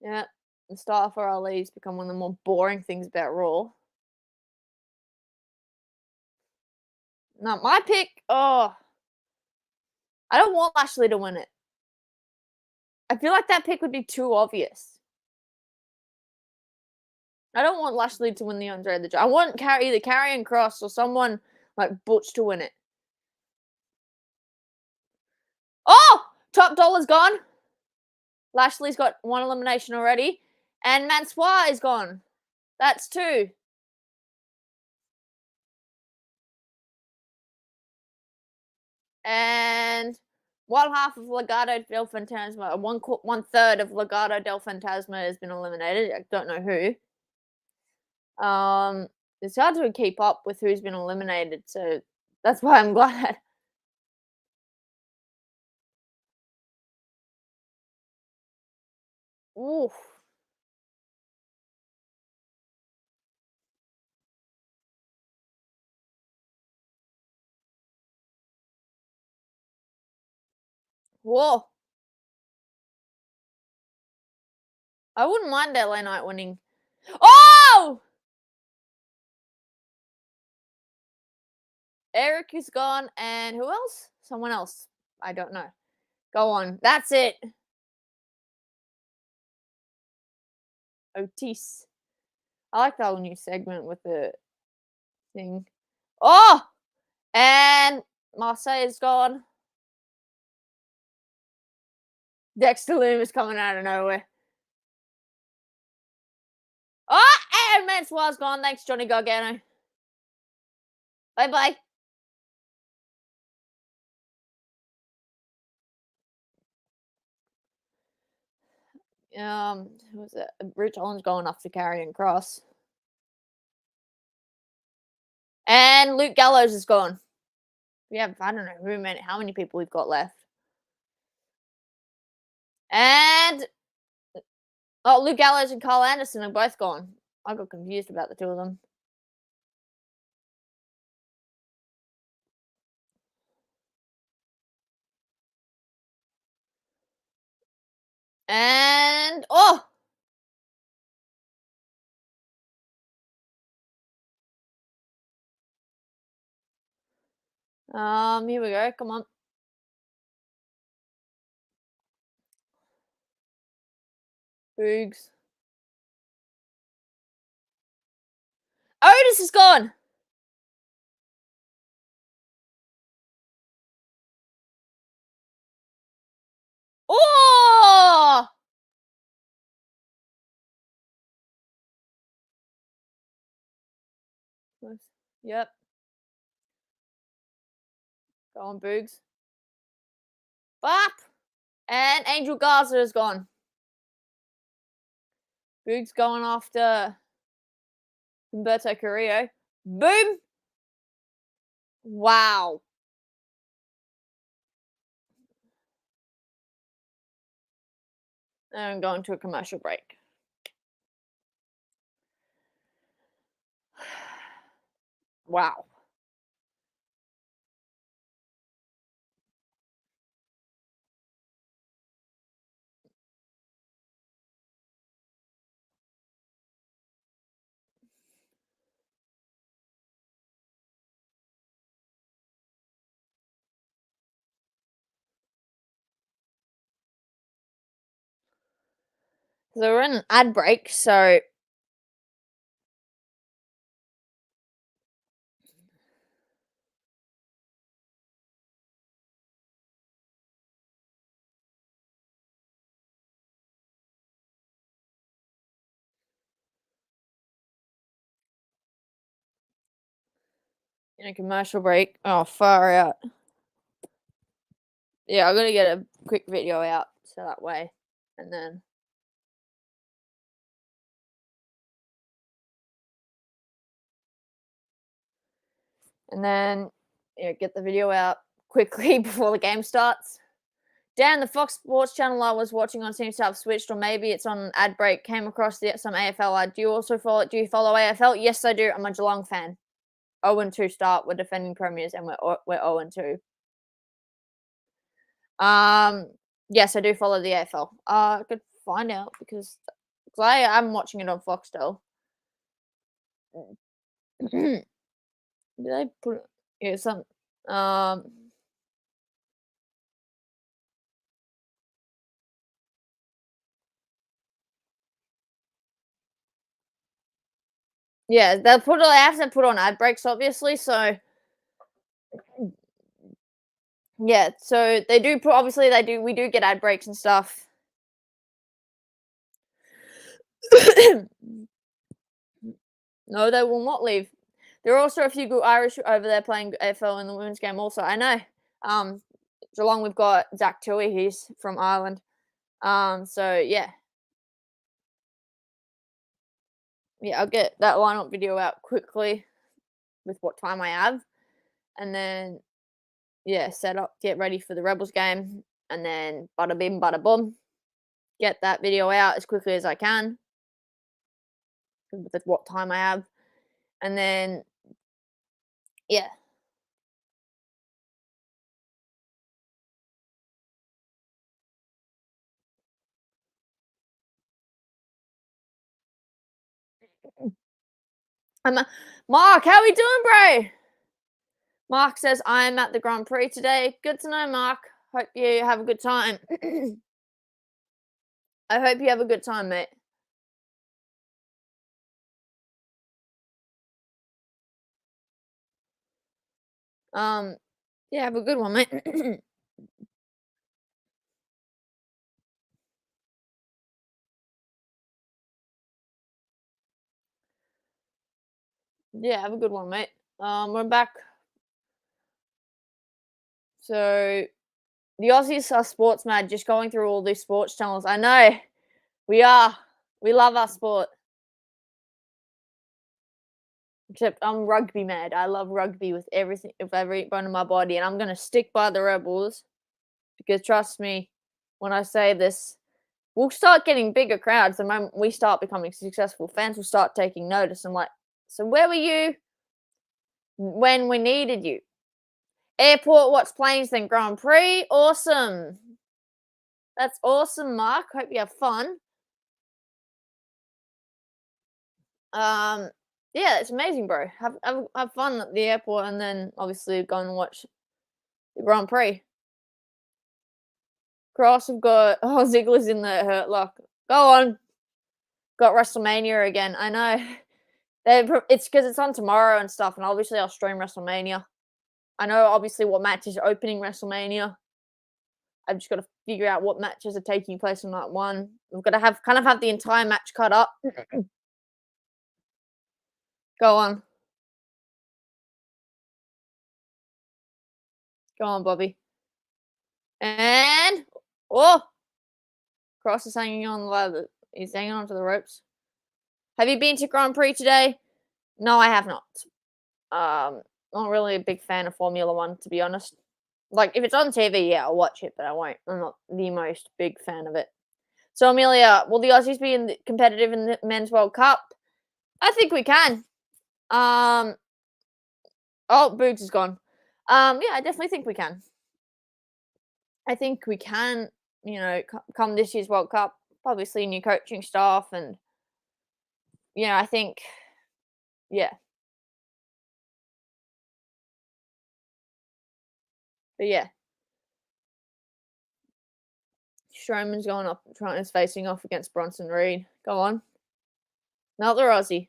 A: Yeah, Mustafa Ali's become one of the more boring things about Raw. No, my pick. Oh, I don't want Lashley to win it. I feel like that pick would be too obvious. I don't want Lashley to win the Andre the Giant. I want either Karrion Kross or someone like Butch to win it. Oh, Top Dollar's gone. Lashley's got 1 elimination already, and Mansoor is gone. That's 2. And 1/2 of Legado del Fantasma, 1/3 of Legado del Fantasma has been eliminated. I don't know who. It's hard to keep up with who's been eliminated, so that's why I'm glad. Oof. Whoa. I wouldn't mind LA Knight winning. Oh! Eric is gone, and who else? Someone else. I don't know. Go on. That's it. Otis. I like that new segment with the thing. Oh! And Marseille's gone. Dexter Loom is coming out of nowhere. Oh! And Mansoir's gone. Thanks, Johnny Gargano. Bye-bye. Who was it? Rich Holland's going after Karrion Kross. And Luke Gallows is gone. We have, I don't know how many people we've got left. And Luke Gallows and Carl Anderson are both gone. I got confused about the two of them. And here we go. Come on. Boogs. Otis is gone. Oh! Yep. Go on, Boogs. Bop! And Angel Garza is gone. Boogs going after Humberto Carrillo. Boom! Wow. And I'm going to a commercial break. Wow. So we're in an ad break, so in a commercial break. Oh, far out. Yeah, I'm gonna get a quick video out so that way, and then get the video out quickly before the game starts. Dan, the Fox Sports channel I was watching on seems to have switched, or maybe it's on an ad break. Came across some AFL ad. Do you follow AFL? Yes, I do. I'm a Geelong fan. 0-2 start. We're defending premiers, and we're 0-2. Yes, I do follow the AFL. I could find out because I'm watching it on Foxtel. Did they put some yeah, they have to put on ad breaks, obviously, so yeah, so they do put obviously we do get ad breaks and stuff. No, they will not leave. There are also a few good Irish over there playing AFL in the women's game also. I know. Geelong, we've got Zach Tui, he's from Ireland. So yeah. Yeah, I'll get that lineup video out quickly with what time I have. And then yeah, set up, get ready for the Rebels game, and then bada bim, bada boom. Get that video out as quickly as I can with what time I have. And then yeah. Mark, how we doing, bro? Mark says, I'm at the Grand Prix today. Good to know, Mark. Hope you have a good time. I hope you have a good time, mate. Yeah, have a good one, mate. Yeah, have a good one, mate. We're back. So the Aussies are sports mad, just going through all these sports channels. I know we are. We love our sport. Except I'm rugby mad. I love rugby with everything, with every bone in my body, and I'm gonna stick by the Rebels because trust me, when I say this, we'll start getting bigger crowds the moment we start becoming successful. Fans will start taking notice and like, so where were you when we needed you? Airport, watch planes, then Grand Prix. Awesome. That's awesome, Mark. Hope you have fun. Um, yeah, it's amazing, bro. Have fun at the airport, and then obviously go and watch the Grand Prix. Cross have got Ziggler's in the hurt lock. Go on. Got WrestleMania again. I know. It's because it's on tomorrow and stuff, and obviously I'll stream WrestleMania. I know obviously what match is opening WrestleMania. I've just got to figure out what matches are taking place on night one. We've got to have the entire match cut up. Go on. Go on, Bobby. And Cross is hanging on he's hanging on to the ropes. Have you been to Grand Prix today? No, I have not. Not really a big fan of Formula One, to be honest. Like, if it's on TV, yeah, I'll watch it, but I won't. I'm not the most big fan of it. So, Amelia, will the Aussies be competitive in the Men's World Cup? I think we can. Oh, Boots is gone. Yeah, I definitely think we can. I think we can, come this year's World Cup. Obviously, new coaching staff, and I think, yeah. But yeah, Strowman's going up, is facing off against Bronson Reed. Go on. Another Aussie.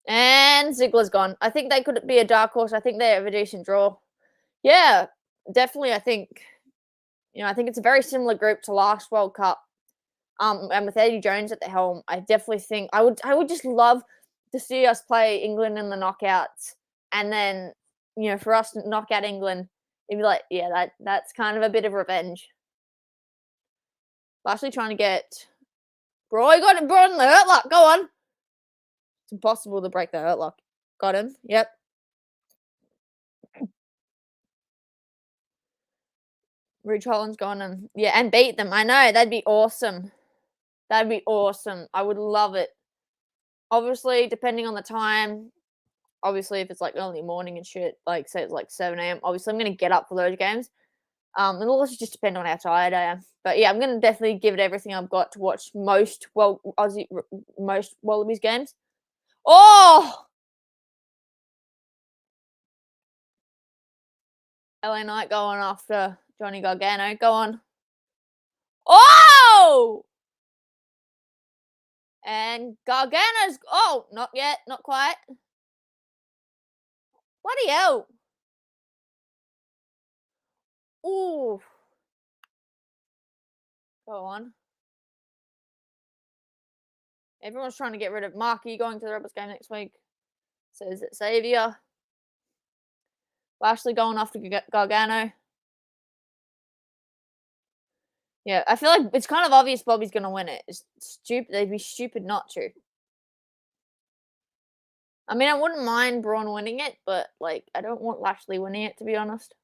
A: And Ziggler's gone. I think they could be a dark horse. I think they have a decent draw. Yeah, definitely. I think it's a very similar group to last World Cup. And with Eddie Jones at the helm, I definitely think I would just love to see us play England in the knockouts, and then for us to knock out England, it'd be like, yeah, that's kind of a bit of revenge. Actually trying to get bro, I got him, bro, in the hurt lock. Go on. It's impossible to break the hurt lock. Got him. Yep. Ridge Holland's gone and beat them. I know, that'd be awesome. That'd be awesome. I would love it. Obviously, depending on the time. Obviously, if it's like early morning and shit, like say it's like 7 a.m. Obviously, I'm gonna get up for those games. It'll also just depend on how tired I am. But yeah, I'm gonna definitely give it everything I've got to watch most Wallabies games. Oh, LA Knight going after Johnny Gargano. Go on. Oh! And Gargano's... Oh, not yet. Not quite. Bloody hell. Ooh. Go on. Everyone's trying to get rid of Mark. Are you going to the Rebels game next week? Says it Xavier. Lashley going after Gargano. Yeah, I feel like it's kind of obvious Bobby's going to win it. It's stupid. They'd be stupid not to. I mean, I wouldn't mind Braun winning it, but, like, I don't want Lashley winning it, to be honest.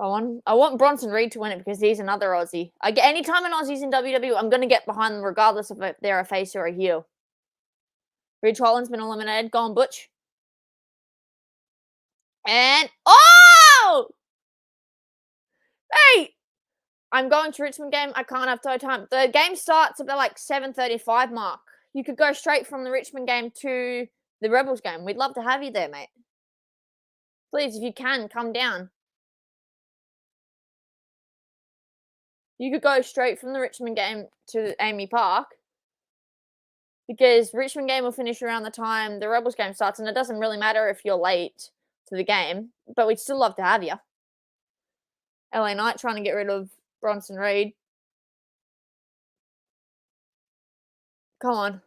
A: I want Bronson Reed to win it because he's another Aussie. Anytime an Aussie's in WWE, I'm going to get behind them regardless of if they're a face or a heel. Ridge Holland's been eliminated. Go on, Butch. And... Oh! Hey! I'm going to Richmond game. I can't have time. The game starts at the, 7:35 mark. You could go straight from the Richmond game to the Rebels game. We'd love to have you there, mate. Please, if you can, come down. You could go straight from the Richmond game to Amy Park because Richmond game will finish around the time the Rebels game starts, and it doesn't really matter if you're late to to the game, but we'd still love to have you. LA Knight trying to get rid of Bronson Reed. Come on.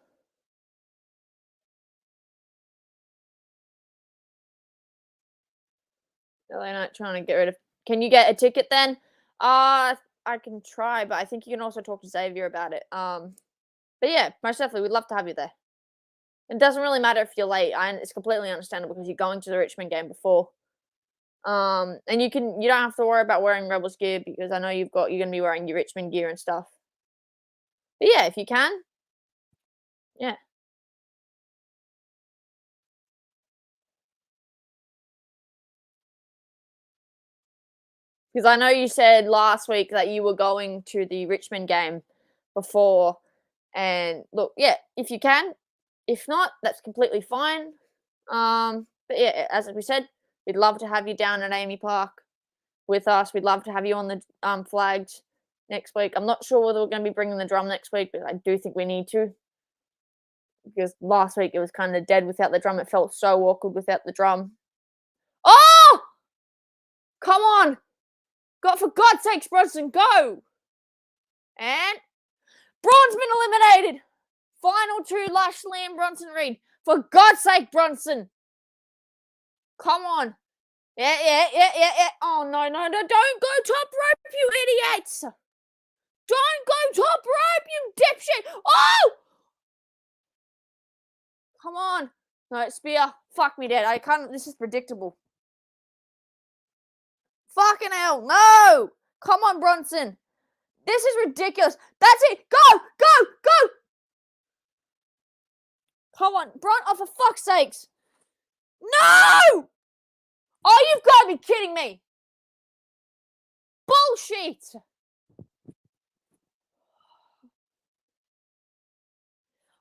A: LA Knight trying to get rid of. Can you get a ticket then? I can try, but I think you can also talk to Xavier about it. But yeah, most definitely, we'd love to have you there. It doesn't really matter if you're late. It's completely understandable because you're going to the Richmond game before. And you don't have to worry about wearing Rebels gear because I know you're gonna be wearing your Richmond gear and stuff. But yeah, if you can, yeah. Because I know you said last week that you were going to the Richmond game before, and look, yeah, if you can. If not, that's completely fine. But yeah, as we said, we'd love to have you down at Amy Park with us. We'd love to have you on the flags next week. I'm not sure whether we're going to be bringing the drum next week, but I do think we need to. Because last week it was kind of dead without the drum. It felt so awkward without the drum. Oh! Come on! God, for God's sakes, Bronson, go! And Braun's been eliminated! Final two, Lashley and Bronson Reed. For God's sake, Bronson! Come on. Yeah. Oh, no. Don't go top rope, you idiots! Don't go top rope, you dipshit! Oh! Come on. No, spear. Fuck me dead. I can't. This is predictable. Fucking hell. No! Come on, Bronson. This is ridiculous. That's it. Go! Come on. Oh, for fuck's sakes. No! Oh, you've got to be kidding me. Bullshit.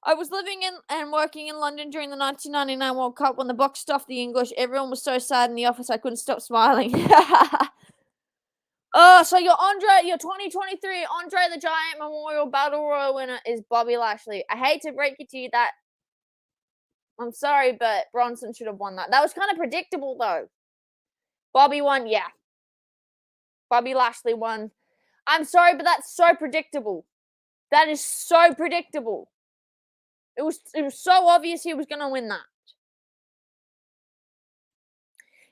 A: I was living in and working in London during the 1999 World Cup when the box stuffed the English. Everyone was so sad in the office I couldn't stop smiling. So your 2023 Andre the Giant Memorial Battle Royal winner is Bobby Lashley. I hate to break it to you that I'm sorry, but Bronson should have won that. That was kind of predictable though. Bobby won, yeah. Bobby Lashley won. I'm sorry, but that's so predictable. That is so predictable. It was so obvious he was gonna win that.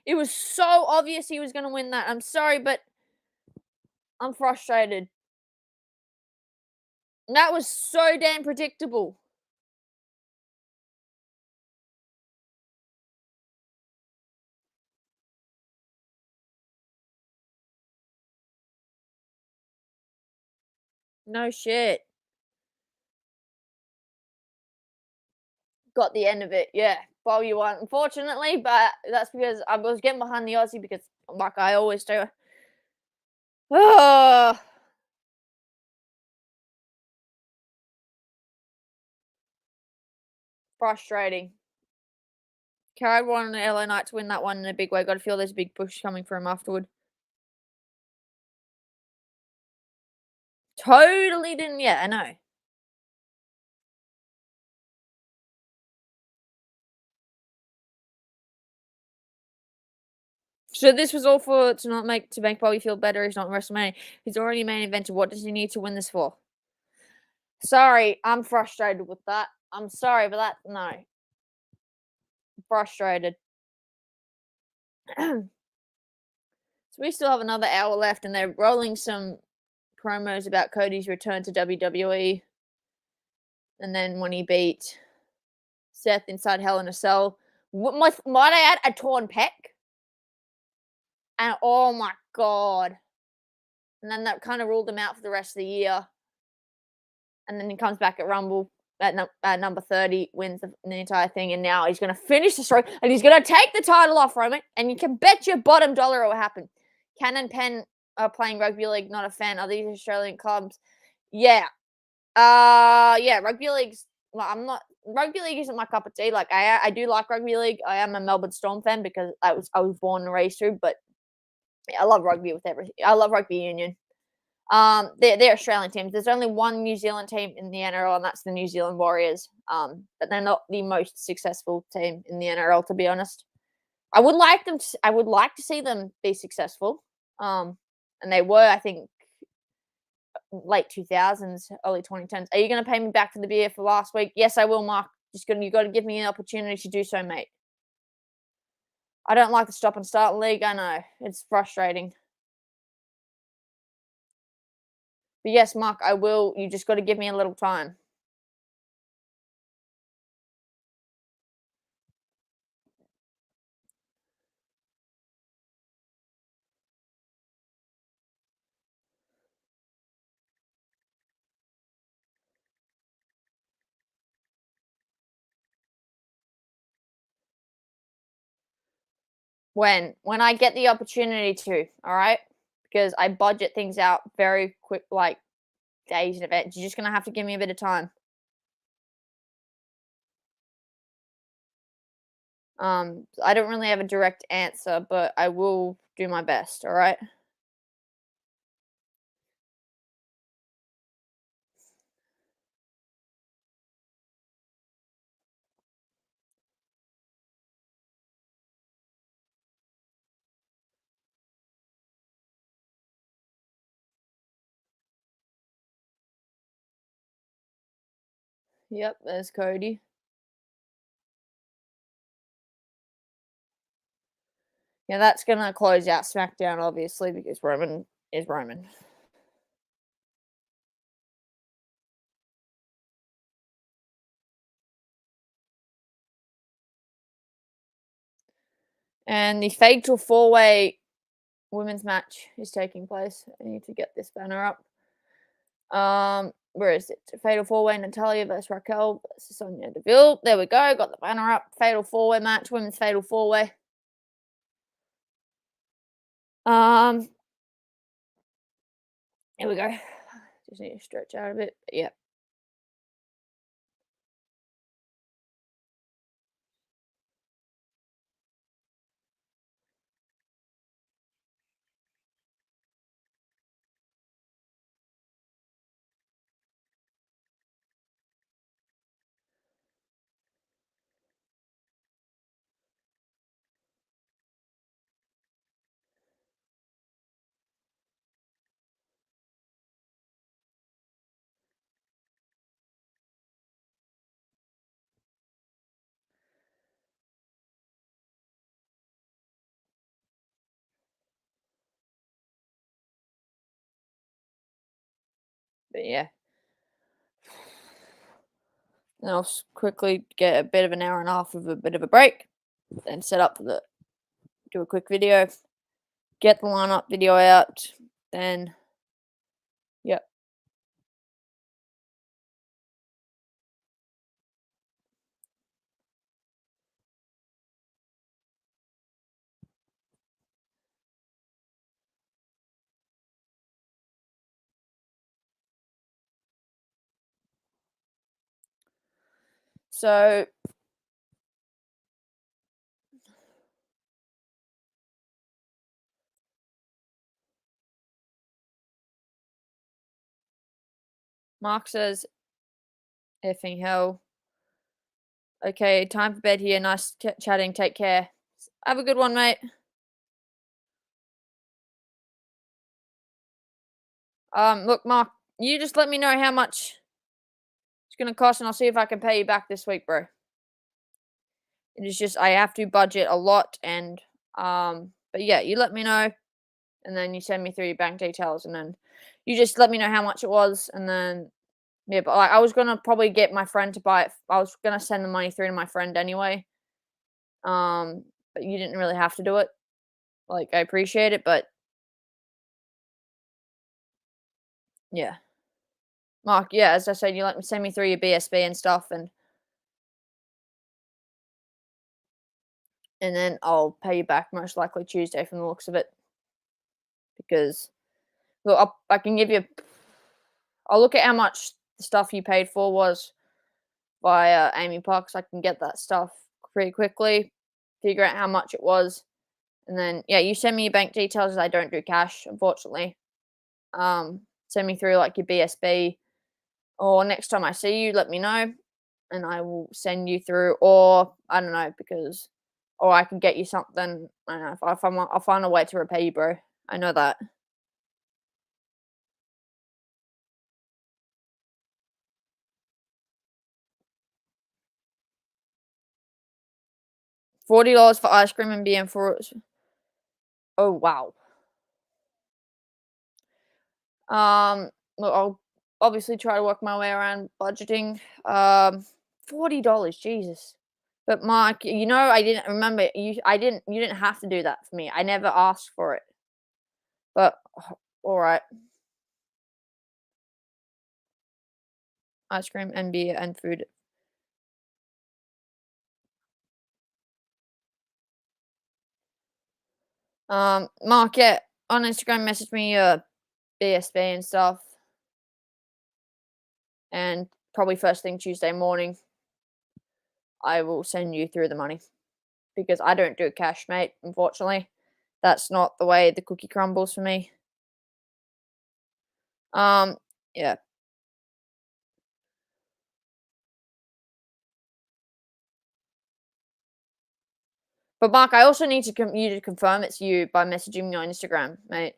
A: It was so obvious he was gonna win that. I'm sorry, but I'm frustrated. That was so damn predictable. No shit. Got the end of it, yeah. Bobby won, unfortunately, but that's because I was getting behind the Aussie because, like I always do. Frustrating. I wanted LA Knight to win that one in a big way. Got to feel there's a big push coming for him afterward. Totally didn't. Yeah, I know. So this was all to make Bobby feel better. He's not in WrestleMania. He's already main evented. What does he need to win this for? Sorry, I'm frustrated with that. I'm sorry, but that no. Frustrated. So we still have another hour left, and they're rolling some promos about Cody's return to WWE. And then when he beat Seth inside Hell in a Cell, might I add a torn pec? And oh my god. And then that kind of ruled him out for the rest of the year. And then he comes back at Rumble at number 30, wins the entire thing, and now he's going to finish the story, and he's going to take the title off Roman, and you can bet your bottom dollar it will happen. Ken and Penn are playing rugby league, not a fan. Are these Australian clubs? Yeah. Rugby league's, well, rugby league isn't my cup of tea. Like, I do like rugby league. I am a Melbourne Storm fan because I was born and raised through, but yeah, I love rugby with everything. I love rugby union. They're Australian teams. There's only one New Zealand team in the NRL, and that's the New Zealand Warriors. But they're not the most successful team in the NRL, to be honest. I would like to see them be successful. And they were, I think, late 2000s, early 2010s. Are you gonna pay me back for the beer for last week? Yes, I will, Mark. You gotta give me an opportunity to do so, mate. I don't like the stop and start league, I know. It's frustrating. But yes, Mark, I will. You just gotta give me a little time. When I get the opportunity to, all right? Because I budget things out very quick, like days in advance. You're just gonna have to give me a bit of time. I don't really have a direct answer, but I will do my best, all right? Yep, there's Cody. Yeah, that's gonna close out SmackDown, obviously, because Roman is Roman. And the Fatal 4-Way women's match is taking place. I need to get this banner up. Where is it? Fatal 4-Way Natalia versus Raquel versus Sonya Deville. There we go. Got the banner up. Fatal 4-Way match. Women's Fatal 4-Way. Um, here we go. Just need to stretch out a bit. Yep. But yeah. Then I'll quickly get a bit of an hour and a half of a bit of a break. Then set up for do a quick video. Get the lineup video out. Then, yep. So Mark says, effing hell. Okay, time for bed here. Nice chatting. Take care. Have a good one, mate. Look, Mark, you just let me know how much it's gonna cost, and I'll see if I can pay you back this week, bro. It is just I have to budget a lot, and but yeah, you let me know, and then you send me through your bank details, and then you just let me know how much it was, and then yeah. But like, I was gonna probably get my friend to buy it. I was gonna send the money through to my friend anyway. But you didn't really have to do it. Like, I appreciate it, but yeah. Mark, yeah, as I said, you let me send me through your BSB and stuff, and then I'll pay you back most likely Tuesday from the looks of it. Because look, I can give you. I'll look at how much the stuff you paid for was via Amy Parks. I can get that stuff pretty quickly, figure out how much it was, and then yeah, you send me your bank details. As I don't do cash, unfortunately. Send me through like your BSB, or next time I see you, let me know, and I will send you through. Or I don't know, because or I can get you something. I don't know if I'll find a way to repay you, bro. I know that. $40 for ice cream and beer and for. Oh wow. Look, I'll obviously try to work my way around budgeting. $40, Jesus. But Mark, you know, I didn't remember you. You didn't have to do that for me. I never asked for it. But all right, ice cream and beer and food. Mark, yeah, on Instagram, message me your BSB and stuff, and probably first thing Tuesday morning, I will send you through the money because I don't do cash, mate. Unfortunately, that's not the way the cookie crumbles for me. Um, yeah. But Mark, I also need to you to confirm it's you by messaging me on Instagram, mate,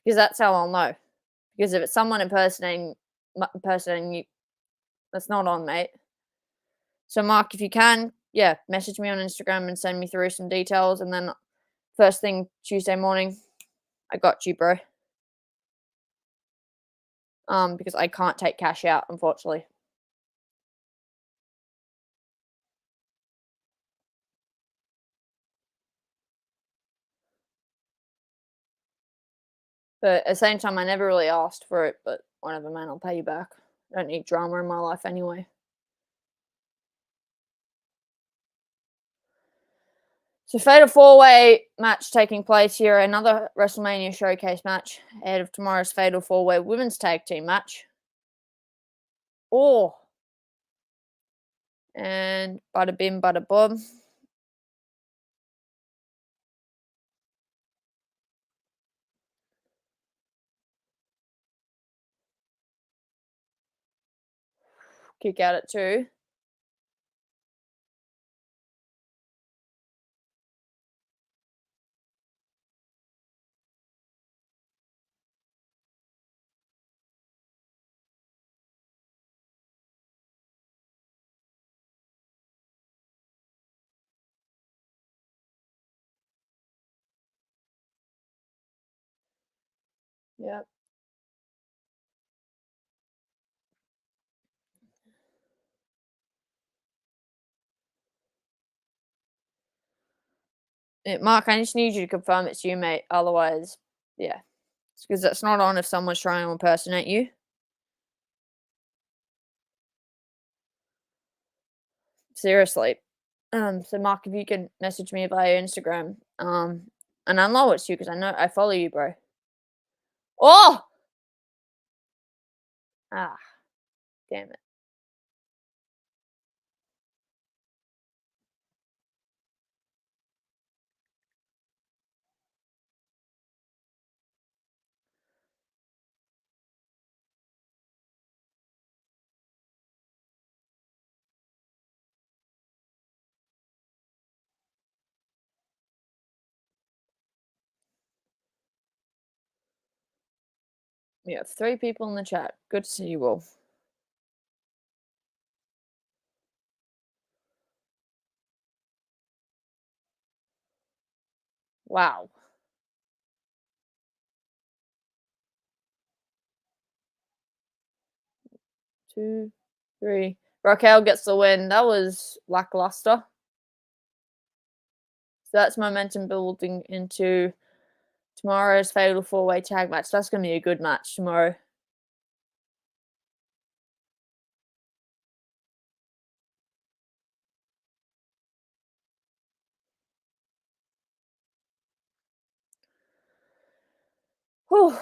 A: because that's how I'll know. Because if it's someone impersonating you, that's not on, mate. So Mark, if you can, yeah, message me on Instagram and send me through some details, and then first thing Tuesday morning, I got you, bro. Because I can't take cash out, unfortunately. But at the same time, I never really asked for it. But whatever, man, I'll pay you back. I don't need drama in my life anyway. So Fatal 4-Way match taking place here. Another WrestleMania showcase match ahead of tomorrow's Fatal 4-Way women's tag team match. Oh, and bada bim, bada boom. Kick out at 2. Yep. Mark, I just need you to confirm it's you, mate. Otherwise, yeah. Because that's not on if someone's trying to impersonate you. Seriously. So Mark, if you can message me via Instagram, and I know it's you because I know I follow you, bro. Oh! Ah, damn it. We have 3 people in the chat. Good to see you all. Wow. 2, 3. Raquel gets the win. That was lackluster. So that's momentum building into tomorrow's Fatal 4-Way tag match. That's going to be a good match tomorrow. Whew.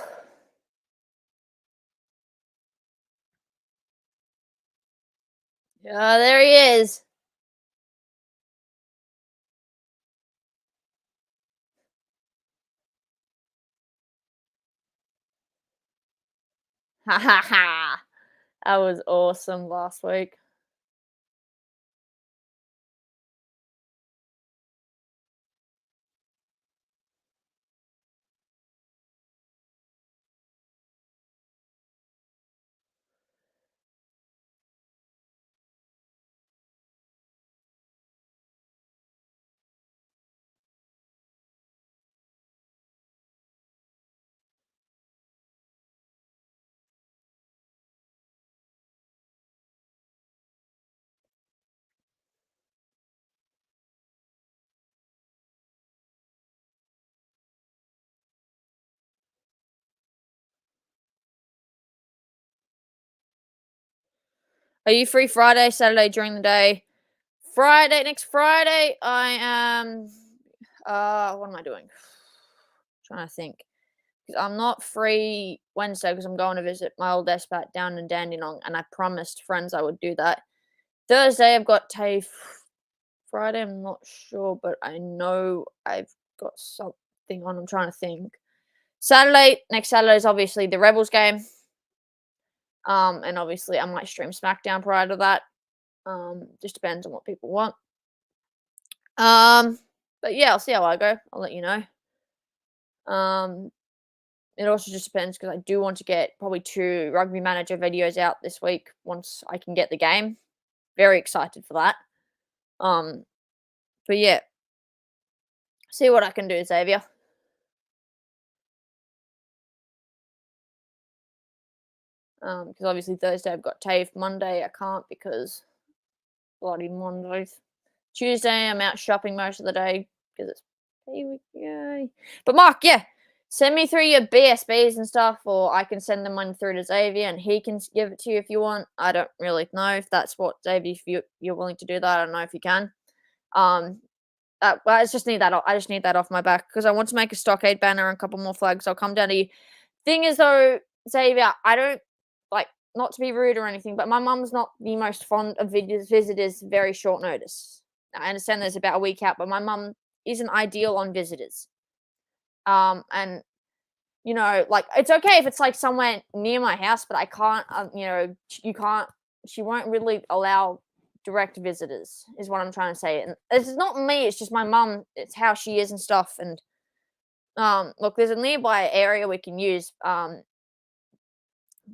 A: Yeah, there he is. Ha ha ha. That was awesome last week. Are you free Friday, Saturday during the day? Next Friday, I am. What am I doing? Trying to think. 'Cause I'm not free Wednesday because I'm going to visit my old expat down in Dandenong, and I promised friends I would do that. Thursday, I've got TAFE. Friday, I'm not sure, but I know I've got something on. I'm trying to think. Next Saturday is obviously the Rebels game. And obviously I might stream Smackdown prior to that. Just depends on what people want. But yeah, I'll see how I go. I'll let you know. It also just depends because I do want to get probably 2 rugby manager videos out this week once I can get the game. Very excited for that. But yeah, see what I can do, Xavier. Because obviously Thursday I've got TAFE. Monday I can't because bloody Mondays. Tuesday I'm out shopping most of the day because it's pay week. Yay! But Mark, yeah, send me through your BSBs and stuff, or I can send the money through to Xavier and he can give it to you if you want. I don't really know if that's what Xavier, if you're willing to do that. I don't know if you can. Well, I just need that. I just need that off my back because I want to make a stockade banner and a couple more flags. I'll come down to you. Thing is, though, Xavier, I don't like not to be rude or anything, but my mum's not the most fond of visitors. Very short notice. I understand there's about a week out, but my mum isn't ideal on visitors. And you know, like it's okay if it's like somewhere near my house, but I can't. You can't. She won't really allow direct visitors. Is what I'm trying to say. And it's not me. It's just my mum. It's how she is and stuff. And look, there's a nearby area we can use.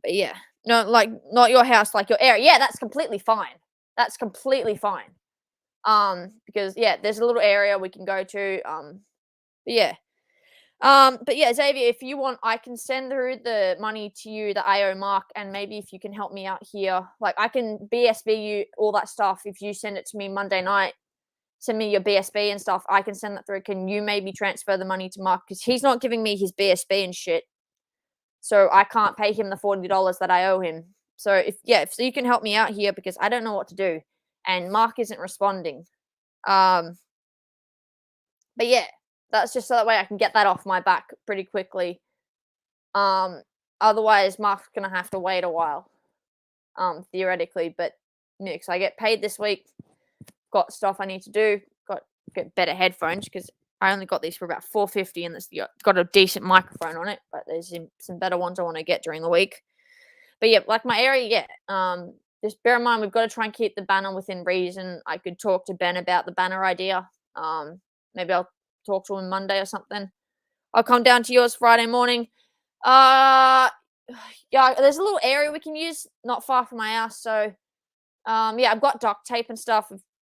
A: But yeah, no, like not your house, like your area. Yeah, that's completely fine. That's completely fine. Because yeah, there's a little area we can go to. But yeah. But yeah, Xavier, if you want, I can send through the money to you, the IO Mark, and maybe if you can help me out here, like I can BSB you all that stuff. If you send it to me Monday night, send me your BSB and stuff. I can send that through. Can you maybe transfer the money to Mark because he's not giving me his BSB and shit, so I can't pay him the $40 that I owe him. So if you can help me out here because I don't know what to do, and Mark isn't responding. But yeah, that's just so that way I can get that off my back pretty quickly. Otherwise Mark's gonna have to wait a while. Theoretically, but yeah, 'cause I get paid this week. Got stuff I need to do. Got get better headphones because I only got these for about $4.50 and it's got a decent microphone on it. But there's some better ones I want to get during the week. But yeah, like my area, yeah. Just bear in mind we've got to try and keep the banner within reason. I could talk to Ben about the banner idea. Maybe I'll talk to him Monday or something. I'll come down to yours Friday morning. Yeah, there's a little area we can use not far from my house. So, yeah, I've got duct tape and stuff.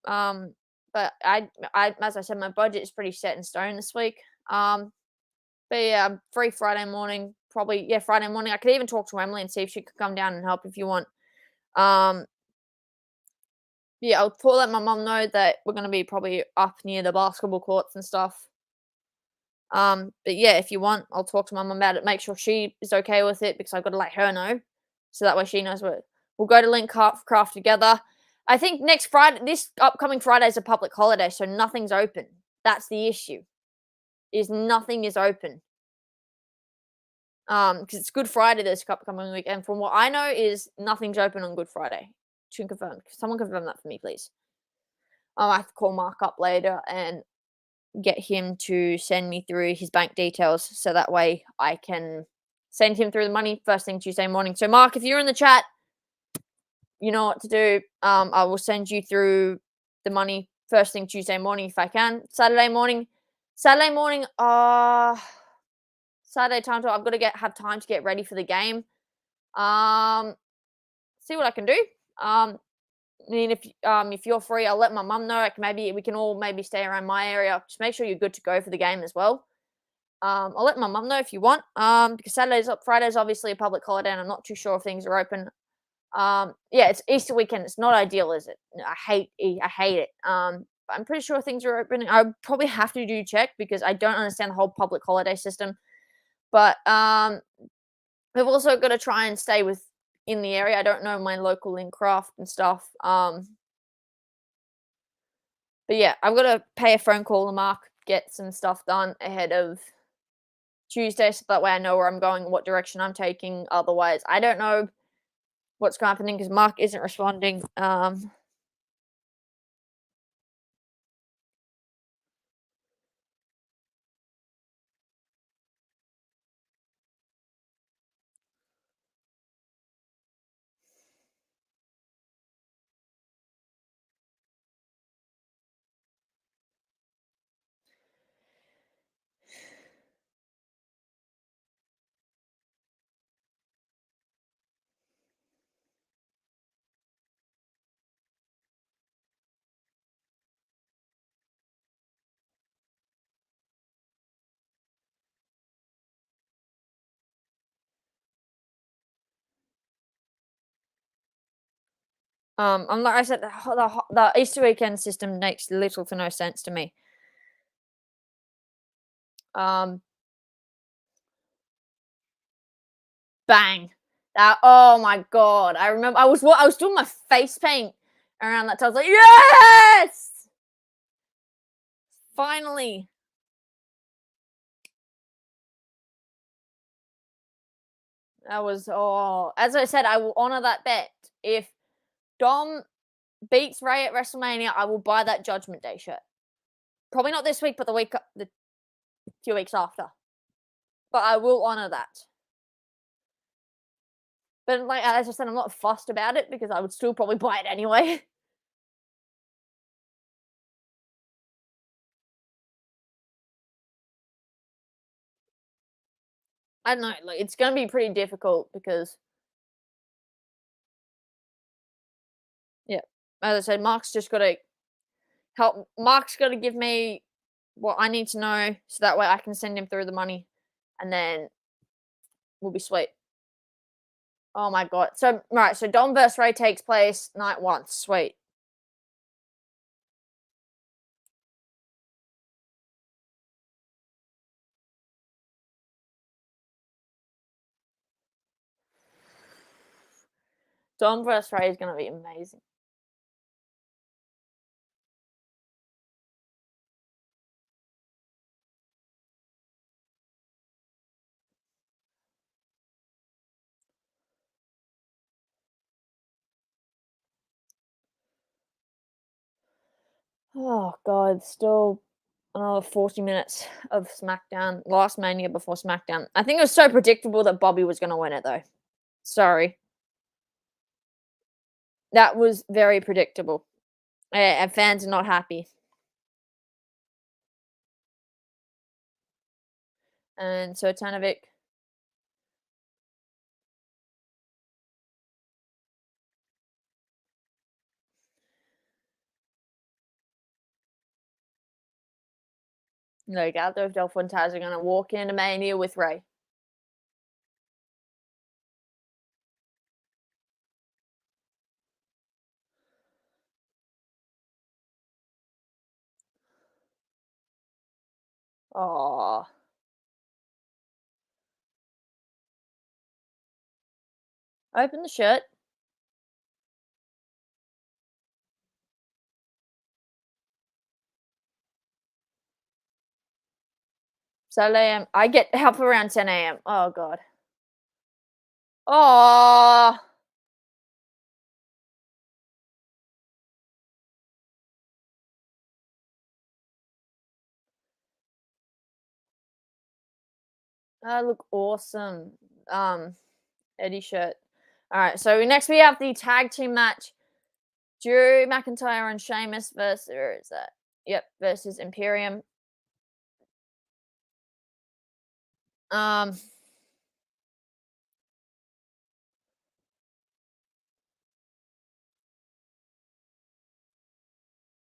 A: But I, as I said, my budget is pretty set in stone this week. But yeah, I'm free Friday morning. Probably, yeah, Friday morning. I could even talk to Emily and see if she could come down and help if you want. Yeah, I'll let my mum know that we're gonna be probably up near the basketball courts and stuff. But yeah, if you want, I'll talk to my mum about it. Make sure she is okay with it because I've got to let her know, so that way she knows what. We'll go to Link Craft together. I think next Friday, this upcoming Friday is a public holiday, so nothing's open. That's the issue. Is nothing is open. Because it's Good Friday this upcoming week, and from what I know, is nothing's open on Good Friday. To confirm, someone confirm that for me, please. I have to call Mark up later and get him to send me through his bank details, so that way I can send him through the money first thing Tuesday morning. So, Mark, if you're in the chat, you know what to do. I will send you through the money first thing Tuesday morning if I can. Saturday morning. Saturday time. I've got to have time to get ready for the game. See what I can do. I mean, if you're free, I'll let my mum know. Like maybe we can all maybe stay around my area. Just make sure you're good to go for the game as well. I'll let my mum know if you want. Because Friday's obviously a public holiday, and I'm not too sure if things are open. Yeah, it's Easter weekend. It's not ideal, is it? I hate it. But I'm pretty sure things are open. I probably have to do check because I don't understand the whole public holiday system. But we've also got to try and stay with in the area. I don't know my local Lincraft and stuff. But yeah, I've got to pay a phone call to Mark, get some stuff done ahead of Tuesday, so that way I know where I'm going, what direction I'm taking. Otherwise, I don't know what's happening because Mark isn't responding. I'm like I said, the Easter weekend system makes little to no sense to me. Um, bang! That oh my god! I remember I was doing my face paint around that time. I was like, yes! Finally. That was oh, as I said, I will honor that bet. If Dom beats Ray at WrestleMania, I will buy that Judgment Day shirt. Probably not this week, but the 2 weeks after. But I will honor that. But like as I said, I'm not fussed about it because I would still probably buy it anyway. I don't know, like it's gonna be pretty difficult because yeah, as I said, Mark's just gotta help. Mark's gotta give me what I need to know so that way I can send him through the money, and then we'll be sweet. Oh my god! So right, so Dom vs Ray takes place night one. Sweet. Dom vs Ray is gonna be amazing. Oh god, still another 40 minutes of SmackDown. Last Mania before SmackDown. I think it was so predictable that Bobby was gonna win it though. Sorry. That was very predictable. And fans are not happy. And so Tanovic. Like Aldo Del Fuentes are gonna walk into Mania with Ray. Oh, open the shirt. Saturday AM. I get help around 10 AM. Oh god. Oh, that look awesome. Eddie shirt. All right, so next we have the tag team match: Drew McIntyre and Sheamus versus where is that? Yep, versus Imperium. Um,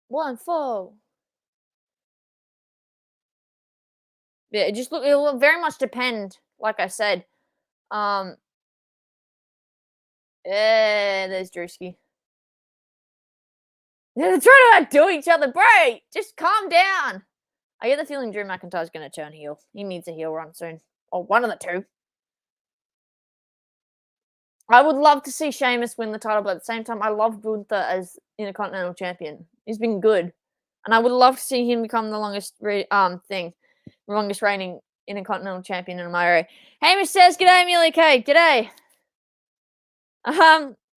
A: 1 4. Yeah, it'll very much depend. Like I said, um, there's Drewski. They're trying to outdo each other, bro. Just calm down. I get the feeling Drew McIntyre's going to turn heel. He needs a heel run soon, or one of the two. I would love to see Sheamus win the title, but at the same time, I love Gunther as Intercontinental Champion. He's been good, and I would love to see him become the longest reigning Intercontinental Champion in my area. Hamish says, "G'day, Amelia K. G'day."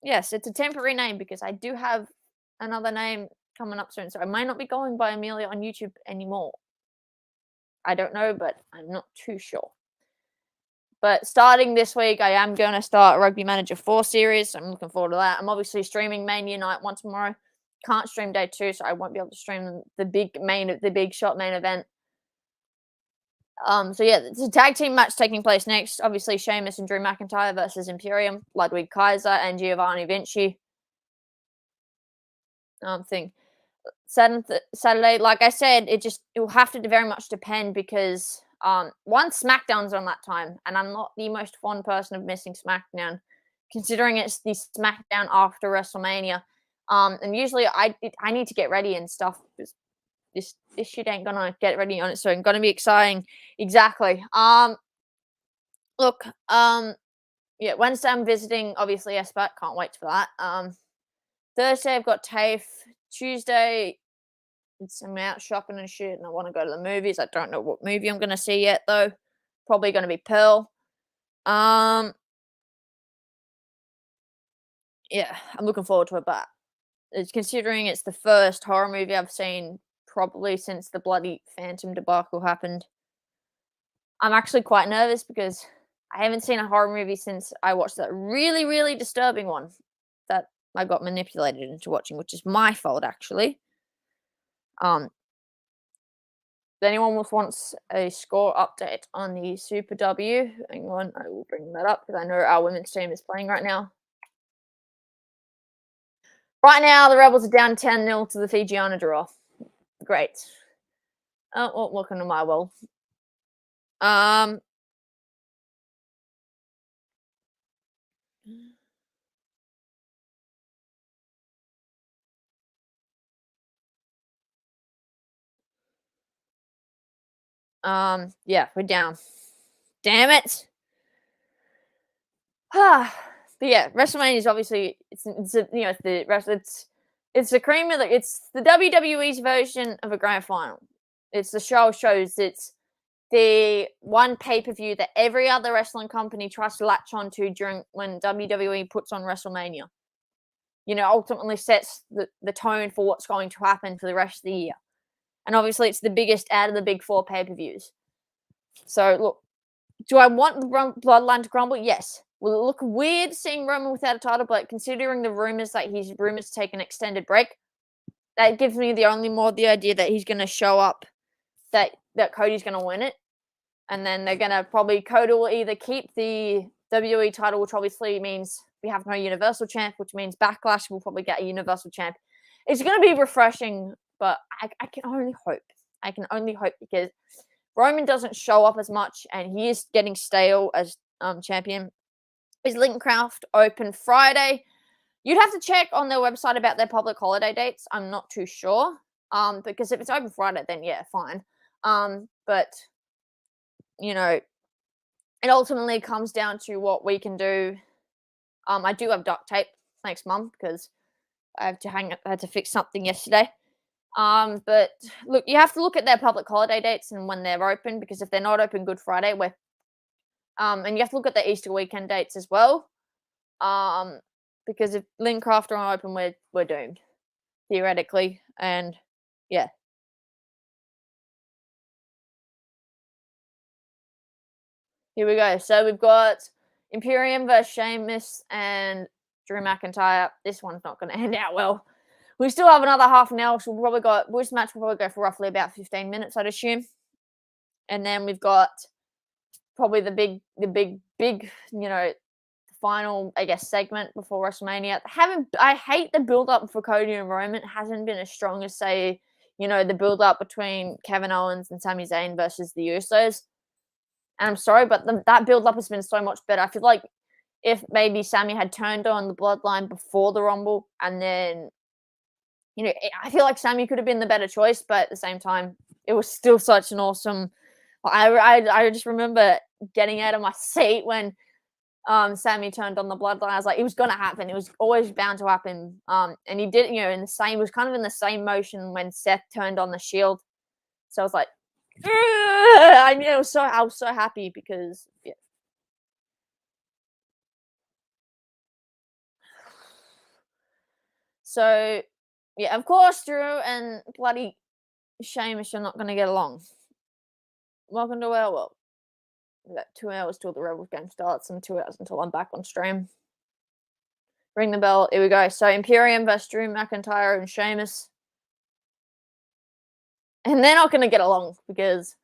A: Yes, it's a temporary name because I do have another name coming up soon, so I might not be going by Amelia on YouTube anymore. I don't know, but I'm not too sure. But starting this week, I am going to start Rugby Manager 4 series. I'm looking forward to that. I'm obviously streaming Mania Night 1 tomorrow. Can't stream day 2, so I won't be able to stream the big shot main event. So yeah, it's a tag team match taking place next. Obviously, Sheamus and Drew McIntyre versus Imperium, Ludwig Kaiser and Giovanni Vinci. Saturday, like I said, it will have to very much depend because one, SmackDown's on that time, and I'm not the most fond person of missing SmackDown, considering it's the SmackDown after WrestleMania. And usually I need to get ready and stuff. This shit ain't gonna get ready on its own. Gonna be exciting. Exactly. Look, yeah, Wednesday I'm visiting obviously Espat. Can't wait for that. Thursday I've got TAFE. Tuesday I'm out shopping and shit, and I want to go to the movies. I don't know what movie I'm gonna see yet though. Probably gonna be Pearl. Yeah, I'm looking forward to it, but it's considering it's the first horror movie I've seen probably since the bloody Phantom debacle happened. I'm actually quite nervous because I haven't seen a horror movie since I watched that really, really disturbing one that I got manipulated into watching, which is my fault actually. If anyone wants a score update on the Super W, hang on, I will bring that up because I know our women's team is playing right now. Right now, the Rebels are down 10-0 to the Fijiana draw. Great. Oh, well, welcome to my world. Yeah, we're down. Damn it. But yeah, WrestleMania is obviously it's the cream of it's the WWE's version of a grand final. It's the shows. It's the one pay-per-view that every other wrestling company tries to latch onto during when WWE puts on WrestleMania. Ultimately sets the tone for what's going to happen for the rest of the year. And obviously it's the biggest out of the big 4 pay-per-views. So look, do I want the bloodline to crumble? Yes. Will it look weird seeing Roman without a title, but considering the rumors that he's rumored to take an extended break, that gives me the idea that he's going to show up, that Cody's going to win it, and then they're going to Cody will either keep the WWE title, which obviously means we have no Universal Champ, which means Backlash will probably get a Universal Champ. It's going to be refreshing, but I can only hope. I can only hope because Roman doesn't show up as much, and he is getting stale as champion. Is Linkcraft open Friday? You'd have to check on their website about their public holiday dates. I'm not too sure. Because if it's open Friday, then yeah, fine. But it ultimately comes down to what we can do. I do have duct tape. Thanks, Mum, because I had to fix something yesterday. But look, you have to look at their public holiday dates and when they're open, because if they're not open Good Friday, and you have to look at the Easter weekend dates as well. Because if Linkcraft are open, we're doomed, theoretically. And yeah. Here we go. So we've got Imperium versus Sheamus and Drew McIntyre. This one's not going to end out well. We still have another half an hour, so this match will probably go for roughly about 15 minutes, I'd assume. And then we've got probably the big, final, I guess, segment before WrestleMania. I hate the build-up for Cody and Roman. It hasn't been as strong as, say, the build-up between Kevin Owens and Sami Zayn versus the Usos. And I'm sorry, but that build-up has been so much better. I feel like if maybe Sami had turned on the Bloodline before the Rumble, and then, I feel like Sami could have been the better choice, but at the same time, it was still such an awesome... I just remember getting out of my seat when Sammy turned on the bloodline. I was like, it was gonna happen. It was always bound to happen. And he did, in the same. It was kind of in the same motion when Seth turned on the Shield. So I was like, ugh! I mean, I was so happy because yeah. So yeah, of course, Drew and bloody Sheamus are not gonna get along. Welcome to our world. We got 2 hours till the Rebels game starts and 2 hours until I'm back on stream. Ring the bell. Here we go. So Imperium versus Drew McIntyre and Sheamus. And they're not going to get along because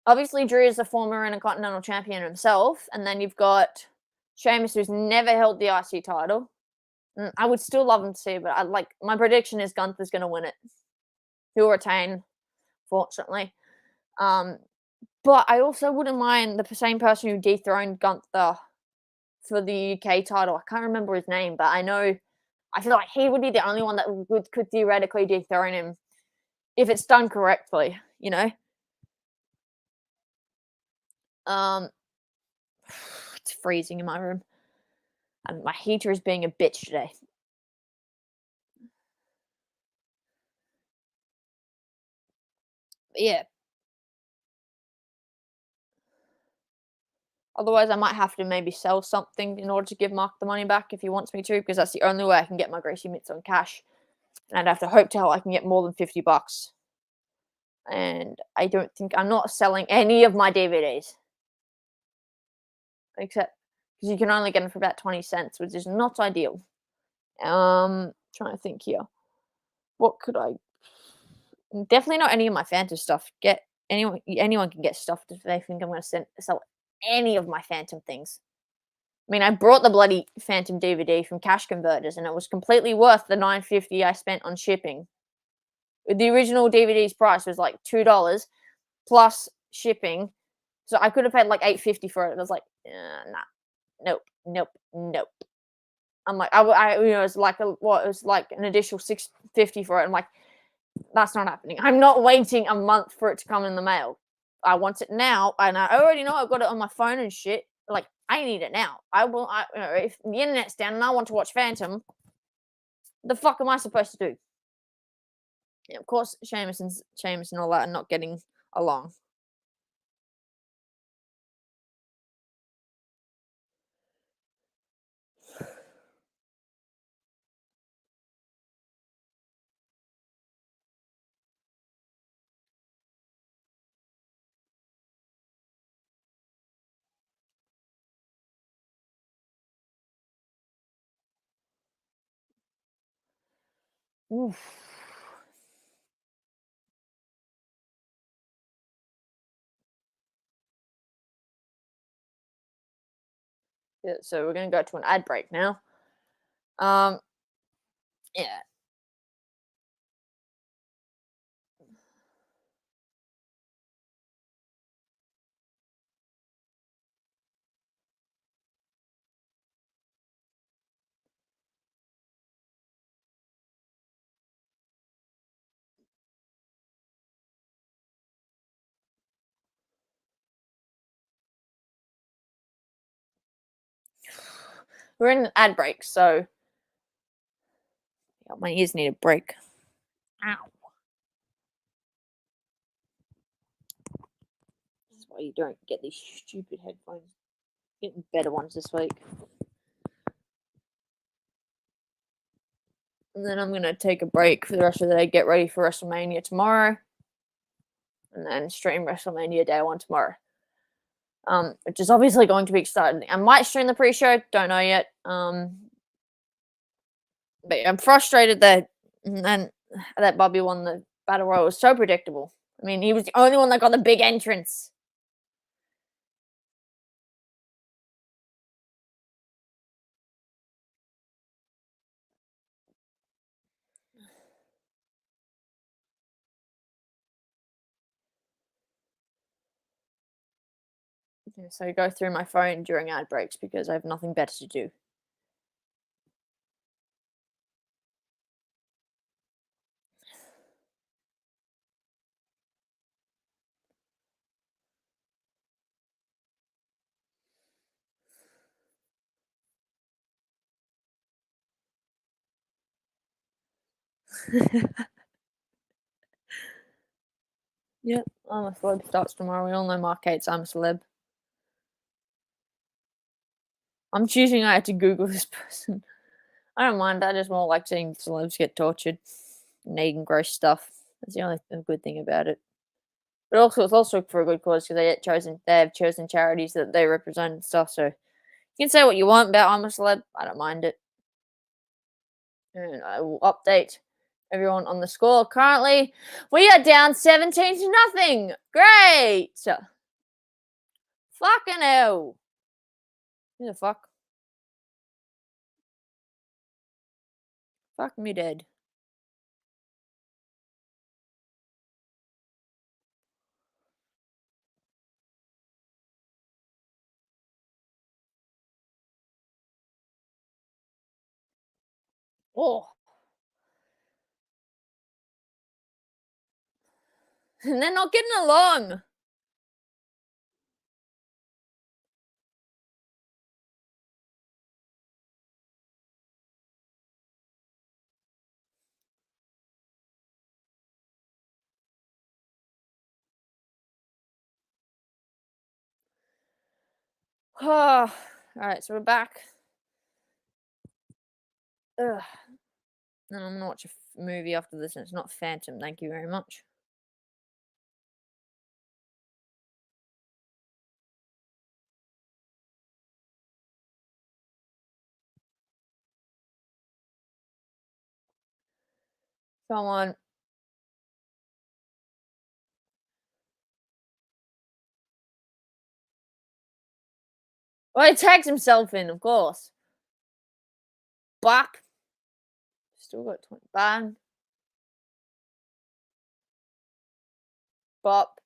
A: obviously Drew is a former Intercontinental Champion himself. And then you've got Sheamus, who's never held the IC title. And I would still love him to see it, but my prediction is Gunther's going to win it. He'll retain, fortunately. But I also wouldn't mind the same person who dethroned Gunther for the UK title. I can't remember his name, but I feel like he would be the only one that could theoretically dethrone him if it's done correctly, It's freezing in my room. And my heater is being a bitch today. But yeah. Otherwise, I might have to maybe sell something in order to give Mark the money back if he wants me to, because that's the only way I can get my Gracie Mitts on cash. And I'd have to hope to hell I can get more than $50. And I don't think I'm not selling any of my DVDs. Except because you can only get them for about 20 cents, which is not ideal. Trying to think here. What could I? Definitely not any of my Phantom stuff. Get anyone can get stuff if they think I'm going to sell any of my Phantom things. I mean, I brought the bloody Phantom DVD from Cash Converters, and it was completely worth the $9.50 I spent on shipping. The original DVD's price was like $2 plus shipping, so I could have paid like $8.50 for it. I was like, nah, nope. I'm like, it was like it was like an additional $6.50 for it. I'm like, that's not happening. I'm not waiting a month for it to come in the mail. I want it now, and I already know I've got it on my phone and shit. Like, I need it now. If the internet's down and I want to watch Phantom, the fuck am I supposed to do? Yeah, of course, Sheamus and all that are not getting along. Oof. Yeah, so we're gonna go to an ad break now. Yeah. We're in an ad break, so yeah, my ears need a break. Ow. This is why you don't get these stupid headphones. Getting better ones this week. And then I'm gonna take a break for the rest of the day, get ready for WrestleMania tomorrow. And then stream WrestleMania Day 1 tomorrow. Which is obviously going to be exciting. I might stream the pre-show, don't know yet. But I'm frustrated that Bobby won the Battle Royal. It was so predictable. I mean, he was the only one that got the big entrance. So I go through my phone during ad breaks because I have nothing better to do. Yep, I'm a Celeb starts tomorrow. We all know Mark hates I'm a Celeb. I'm choosing I had to Google this person. I don't mind. I just more like seeing celebs get tortured and eating gross stuff. That's the only good thing about it. But also, it's also for a good cause because they have chosen charities that they represent and stuff. So you can say what you want about I'm a Celeb. I don't mind it. And I will update everyone on the score. Currently, we are down 17-0. Great. Fucking hell. Who the fuck? Fuck me dead. Oh. And they're not getting along. Alright, so we're back. Ugh. And I'm gonna watch a movie after this, and it's not Phantom. Thank you very much. Come on. Well, he tags himself in, of course. Black. Still got 20. Bang. Bop.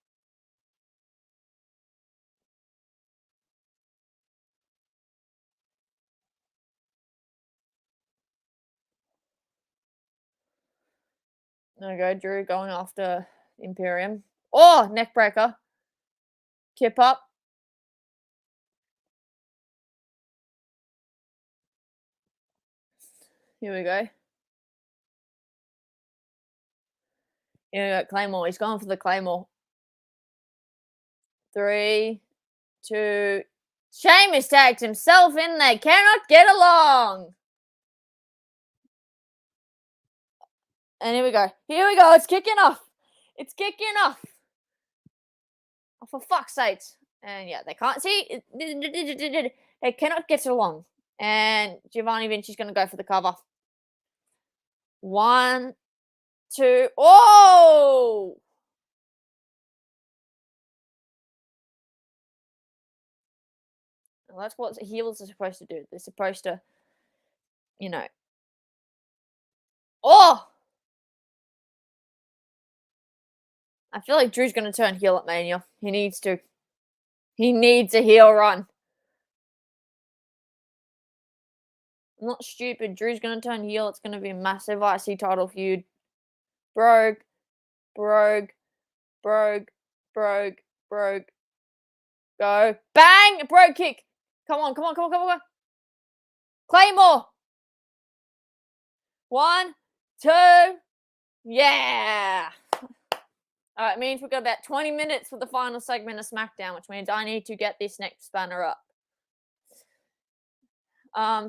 A: There we go. Drew going after Imperium. Oh, neck breaker. Kip up. Here we go. Here we go. Claymore. He's going for the Claymore. 3, 2. Sheamus tags himself in. They cannot get along. And here we go. Here we go. It's kicking off. It's kicking off. Oh, for fuck's sakes. And yeah, they can't see. They cannot get along. And Giovanni Vinci's going to go for the cover. 1, 2. Oh! Well, that's what heels are supposed to do. They're supposed to, you know. Oh! I feel like Drew's going to turn heel at Mania. He needs to. He needs a heel run. I'm not stupid. Drew's going to turn heel. It's going to be a massive IC title feud. Brogue. Brogue. Brogue. Brogue. Brogue. Go. Bang! A brogue kick. Come on, come on, come on, come on, come on. Claymore. 1, 2. Yeah. All right, it means we've got about 20 minutes for the final segment of Smackdown, which means I need to get this next banner up.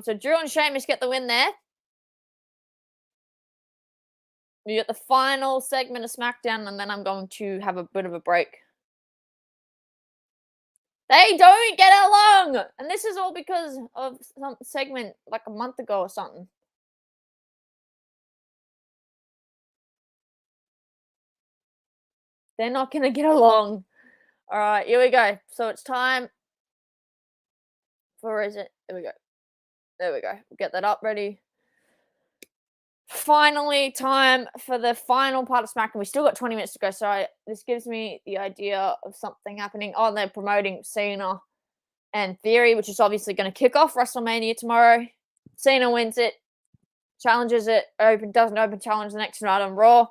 A: So Drew and Sheamus get the win there. We get the final segment of Smackdown, and then I'm going to have a bit of a break. They don't get along! And this is all because of some segment like a month ago or something. They're not going to get along. All right, here we go. So it's time for, is it? There we go. There we go. We'll get that up ready. Finally, time for the final part of SmackDown. We still got 20 minutes to go, so this gives me the idea of something happening. Oh, they're promoting Cena and Theory, which is obviously going to kick off WrestleMania tomorrow. Cena wins it, challenges it, doesn't open challenge the next night on Raw,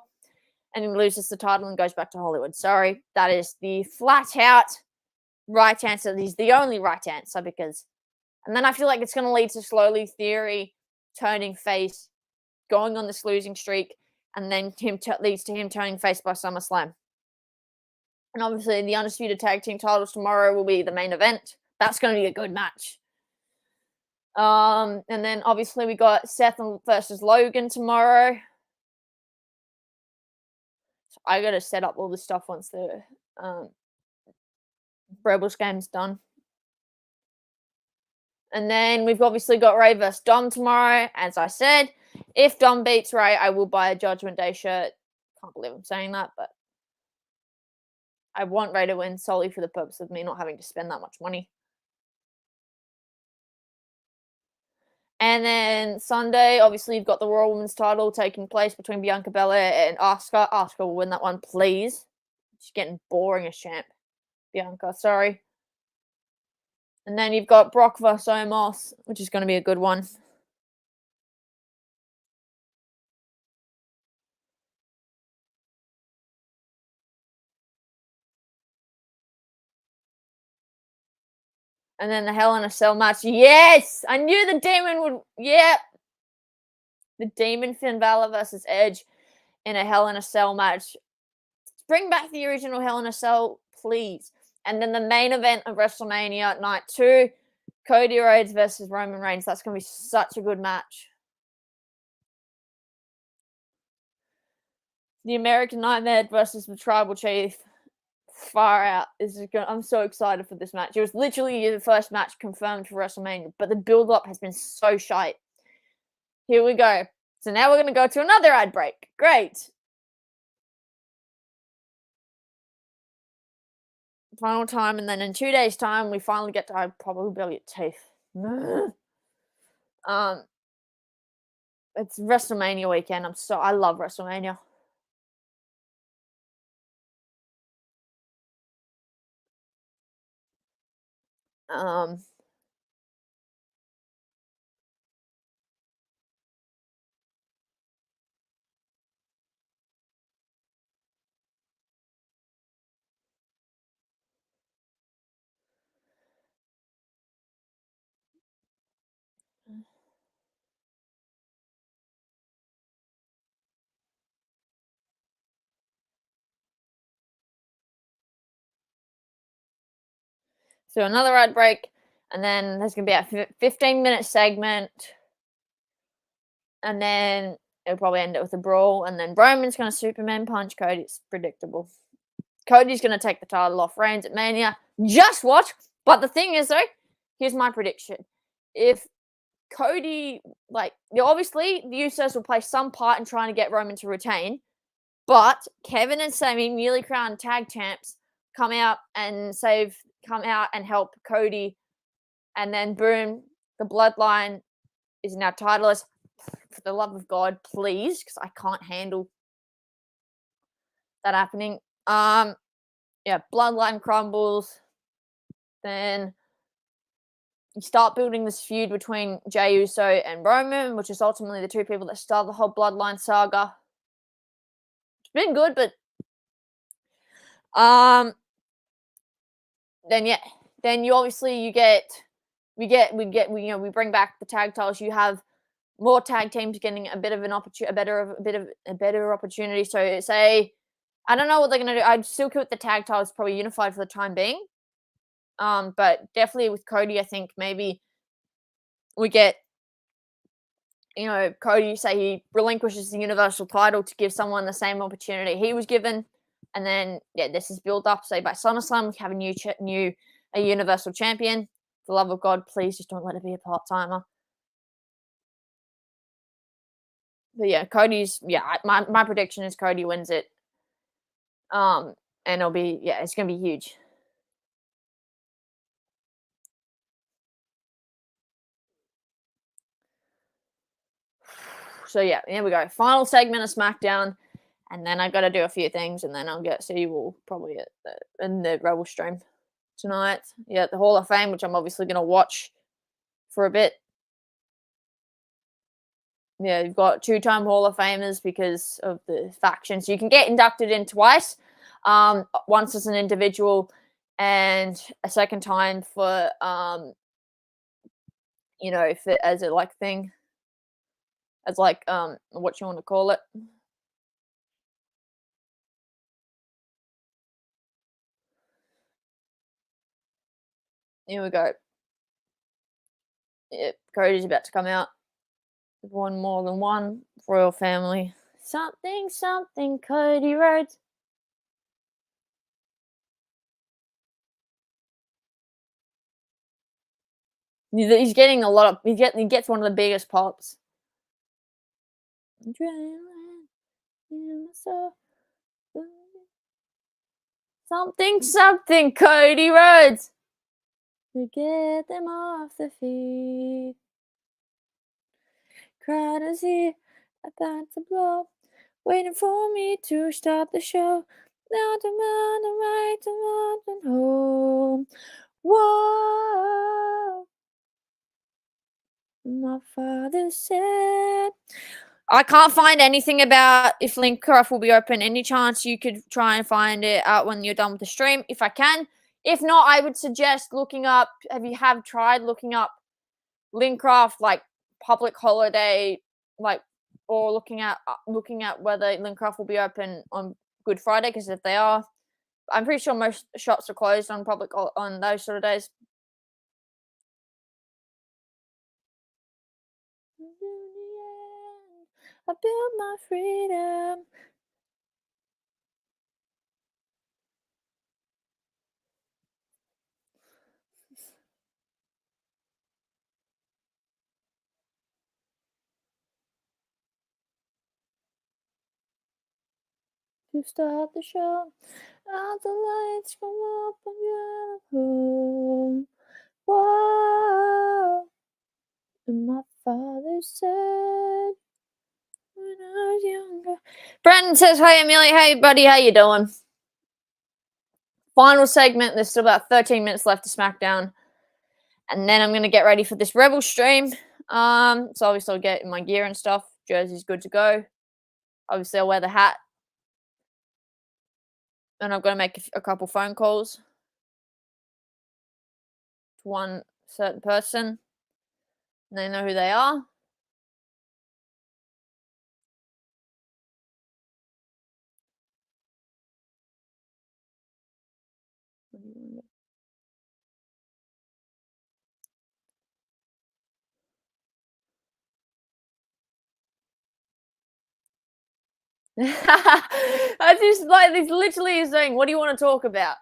A: and he loses the title and goes back to Hollywood. Sorry, that is the flat out right answer. He's the only right answer because, and then I feel like it's going to lead to slowly Theory turning face, going on this losing streak, and then leads to him turning face by SummerSlam. And obviously, the Undisputed Tag Team titles tomorrow will be the main event. That's going to be a good match. And then obviously we got Seth versus Logan tomorrow. So I got to set up all this stuff once the Rebels game's done. And then we've obviously got Ray versus Dom tomorrow. As I said, if Dom beats Ray, I will buy a Judgment Day shirt. Can't believe I'm saying that, but I want Ray to win solely for the purpose of me not having to spend that much money. And then Sunday, obviously, you've got the Royal Women's title taking place between Bianca Belair and Asuka. Asuka will win that one, please. She's getting boring as champ. Bianca, sorry. And then you've got Brock vs. Omos, which is going to be a good one. And then the Hell in a Cell match. Yes! I knew the Demon would... Yeah! The Demon Finn Balor versus Edge in a Hell in a Cell match. Bring back the original Hell in a Cell, please. And then the main event of WrestleMania Night 2, Cody Rhodes versus Roman Reigns. That's going to be such a good match. The American Nightmare versus the Tribal Chief. Far out. I'm so excited for this match. It was literally the first match confirmed for WrestleMania, but the build-up has been so shite. Here we go. So now we're going to go to another ad break. Great. Final time, and then in 2 days' time, we finally get to probably get teeth. It's WrestleMania weekend. I love WrestleMania. So another ad break, and then there's going to be a 15-minute segment, and then it'll probably end it with a brawl, and then Roman's going to Superman punch Cody. It's predictable. Cody's going to take the title off Reigns at Mania. Just watch. But the thing is, though, here's my prediction. If Cody, obviously, the Usos will play some part in trying to get Roman to retain, but Kevin and Sami, newly crowned tag champs, come out and help Cody, and then boom, the Bloodline is now titleless. For the love of God, please, because I can't handle that happening. Bloodline crumbles. Then you start building this feud between Jey Uso and Roman, which is ultimately the two people that start the whole Bloodline saga. It's been good, but then you obviously we bring back the tag titles. You have more tag teams getting a better opportunity. So say, I don't know what they're gonna do. I'd still keep the tag titles probably unified for the time being. But definitely with Cody, I think maybe we get, Cody, say he relinquishes the Universal title to give someone the same opportunity he was given, and then this is built up. Say by SummerSlam, we have a Universal Champion. For the love of God, please just don't let it be a part timer. But my prediction is Cody wins it. And it'll be it's gonna be huge. So here we go. Final segment of Smackdown, and then I got to do a few things, and then I'll see you all probably in the Rebel stream tonight. Yeah, the Hall of Fame, which I'm obviously going to watch for a bit. Yeah, you've got 2-time Hall of Famers because of the factions. You can get inducted in twice. Once as an individual, and a second time for as a thing. As what you want to call it. Here we go. Yep, Cody's about to come out. One more than one. Royal family. Something, something, Cody Rhodes. He's getting a lot of. He gets one of the biggest pops. Something, something, Cody Rhodes. To get them off the feet. Crowd is here, about to blow, waiting for me to start the show. Now the mountain right to mountain home. Whoa. My father said. I can't find anything about if Linkcraft will be open. Any chance you could try and find it out when you're done with the stream? If I can. If not, I would suggest looking up. Have tried looking up Linkcraft like public holiday, like, or looking at whether Linkcraft will be open on Good Friday? Because if they are, I'm pretty sure most shops are closed on public on those sort of days. I built my freedom. To start the show, out the lights come up and you're home. Whoa. And my father said when I was younger. Brandon says, "Hey Amelia, hey buddy, how you doing?" Final segment. There's still about 13 minutes left to Smackdown, and then I'm gonna get ready for this Rebel stream. So obviously I'll get my gear and stuff. Jersey's good to go. Obviously I'll wear the hat, and I've got to make a couple phone calls to one certain person. And they know who they are. I just like this. Literally is saying, "What do you want to talk about?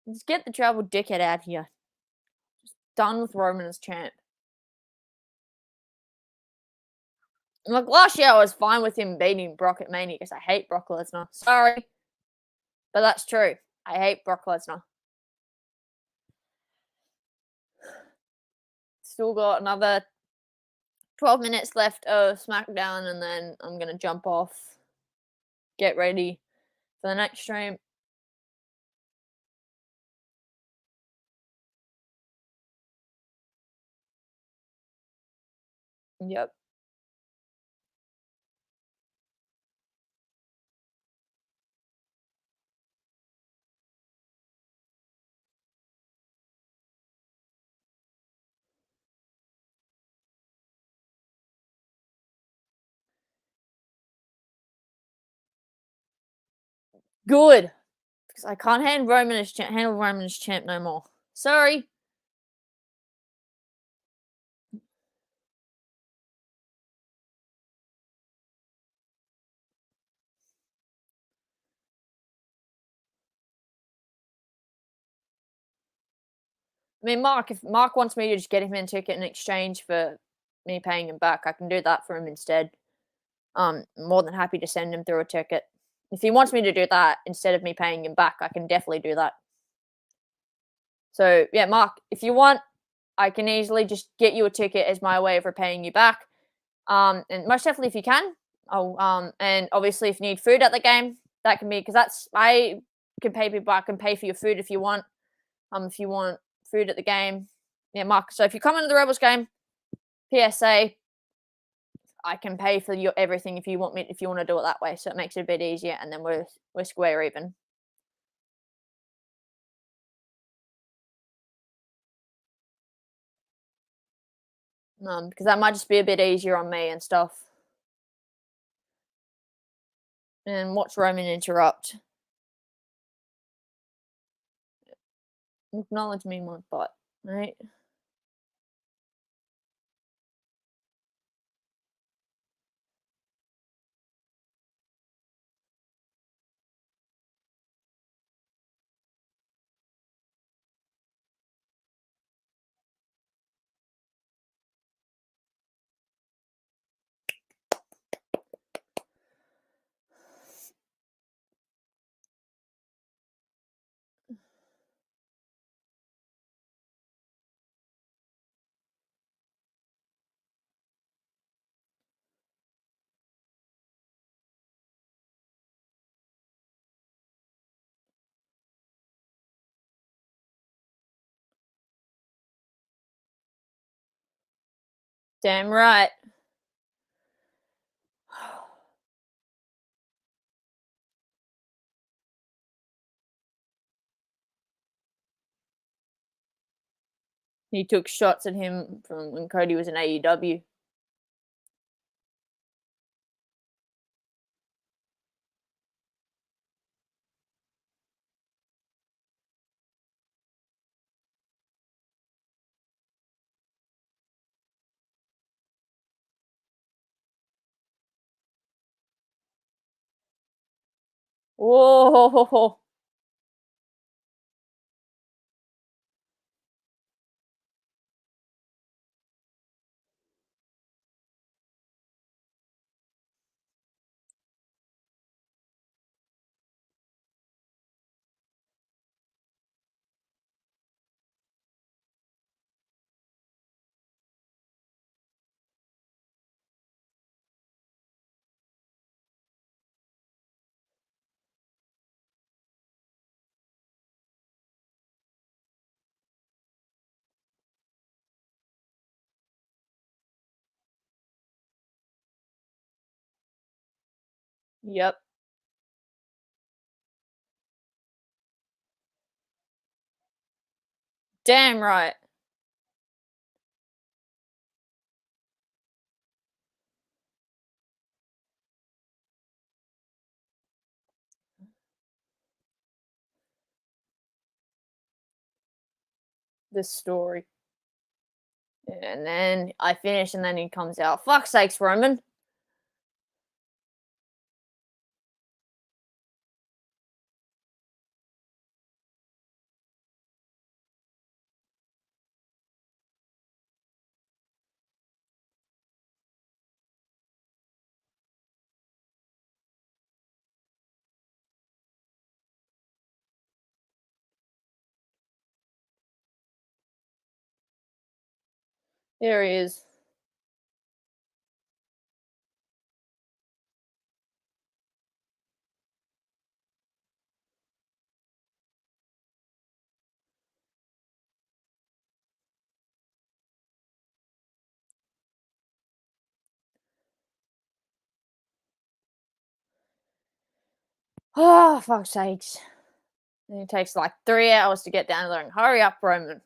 A: Just get the travel dickhead out here. Just done with Roman as champ." Like last year, I was fine with him beating Brock at Mania because I hate Brock Lesnar. Sorry, but that's true. I hate Brock Lesnar. Still got another 12 minutes left of SmackDown, and then I'm gonna jump off, get ready for the next stream. Yep. Good. Because I can't handle Roman as champ no more. Sorry. I mean, if Mark wants me to just get him a ticket in exchange for me paying him back, I can do that for him instead. More than happy to send him through a ticket. If he wants me to do that instead of me paying him back, I can definitely do that. So yeah, Mark, if you want, I can easily just get you a ticket as my way of repaying you back. And most definitely if you can. And obviously if you need food at the game, that can be because I can pay people. I can pay for your food if you want. If you want food at the game, yeah, Mark. So if you come into the Rebels game, PSA, I can pay for your everything if you want to do it that way. So it makes it a bit easier, and then we're square even. Because that might just be a bit easier on me and stuff. And watch Roman interrupt. Acknowledge me, my butt. Right? Damn right. He took shots at him from when Cody was in AEW. Whoa. Yep. Damn right. This story. And then I finish, and then he comes out. Fuck sakes, Roman. There he is. Oh, fuck sakes. And it takes like 3 hours to get down there, and hurry up, Roman.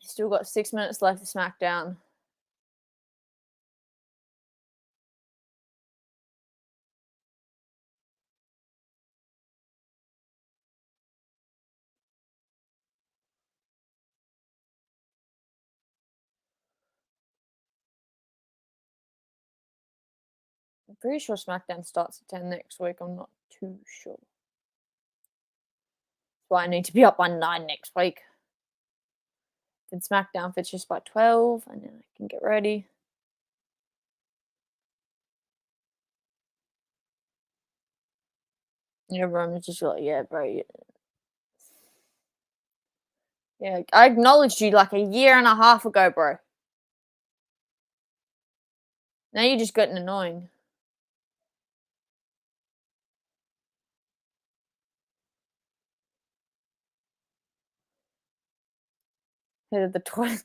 A: Still got 6 minutes left of Smackdown. I'm pretty sure Smackdown starts at 10 next week. I'm not too sure. That's why I need to be up by 9 next week. Then Smackdown finishes by 12, and then I can get ready. Yeah, Roman's just like, yeah, bro. Yeah, I acknowledged you like a year and a half ago, bro. Now you're just getting annoying. Head of the toilet.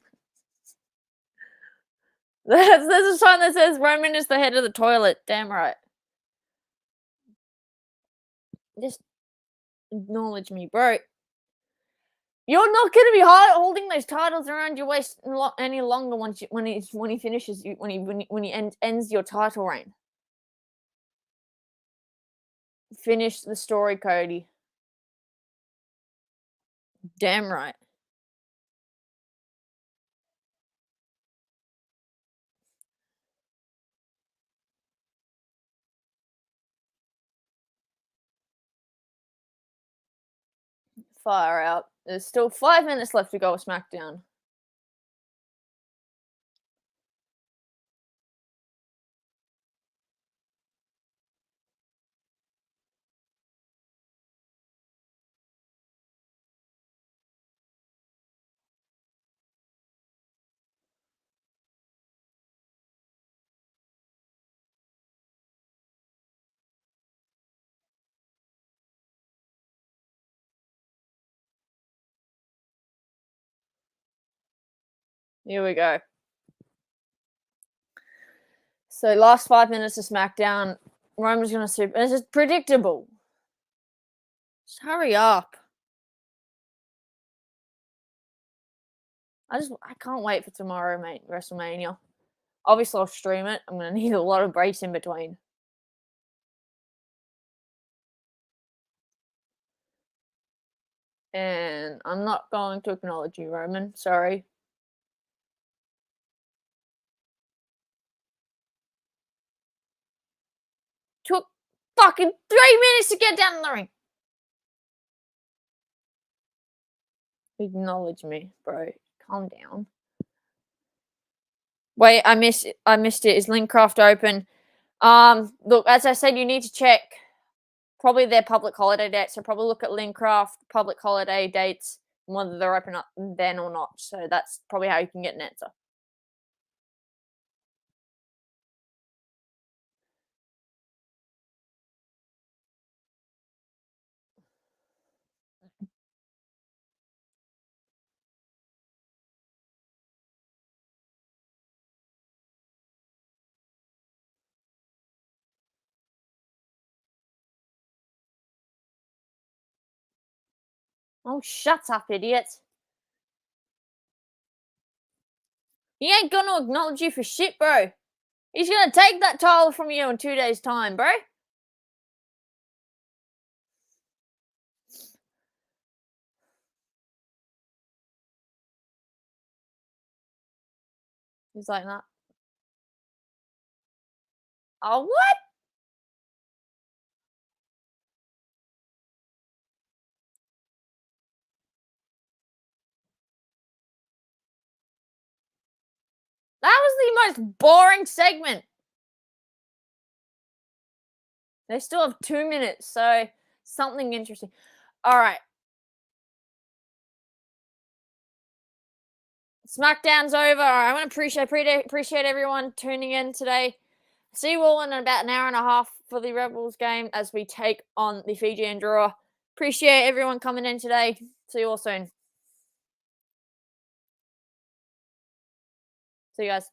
A: There's a sign that says Roman is the head of the toilet. Damn right. Just acknowledge me, bro. You're not going to be holding those titles around your waist any longer once when he finishes when he ends your title reign. Finish the story, Cody. Damn right. Far out. There's still 5 minutes left to go with Smackdown. Here we go. So last 5 minutes of SmackDown. Roman's gonna super. This is predictable. Just hurry up. I can't wait for tomorrow, mate. WrestleMania. Obviously, I'll stream it. I'm gonna need a lot of breaks in between. And I'm not going to acknowledge you, Roman. Sorry. Took fucking 3 minutes to get down the ring. Acknowledge me, bro. Calm down. Wait, I missed it. Is Lincraft open? Look, as I said, you need to check probably their public holiday dates. So probably look at Lincraft public holiday dates, whether they're open up then or not. So that's probably how you can get an answer. Oh, shut up, idiot. He ain't gonna acknowledge you for shit, bro. He's gonna take that title from you in 2 days' time, bro. He's like that. Oh, what? That was the most boring segment. They still have 2 minutes, so something interesting. All right. SmackDown's over. I want to appreciate everyone tuning in today. See you all in about an hour and a half for the Rebels game as we take on the Fijian Draw. Appreciate everyone coming in today. See you all soon. See you guys.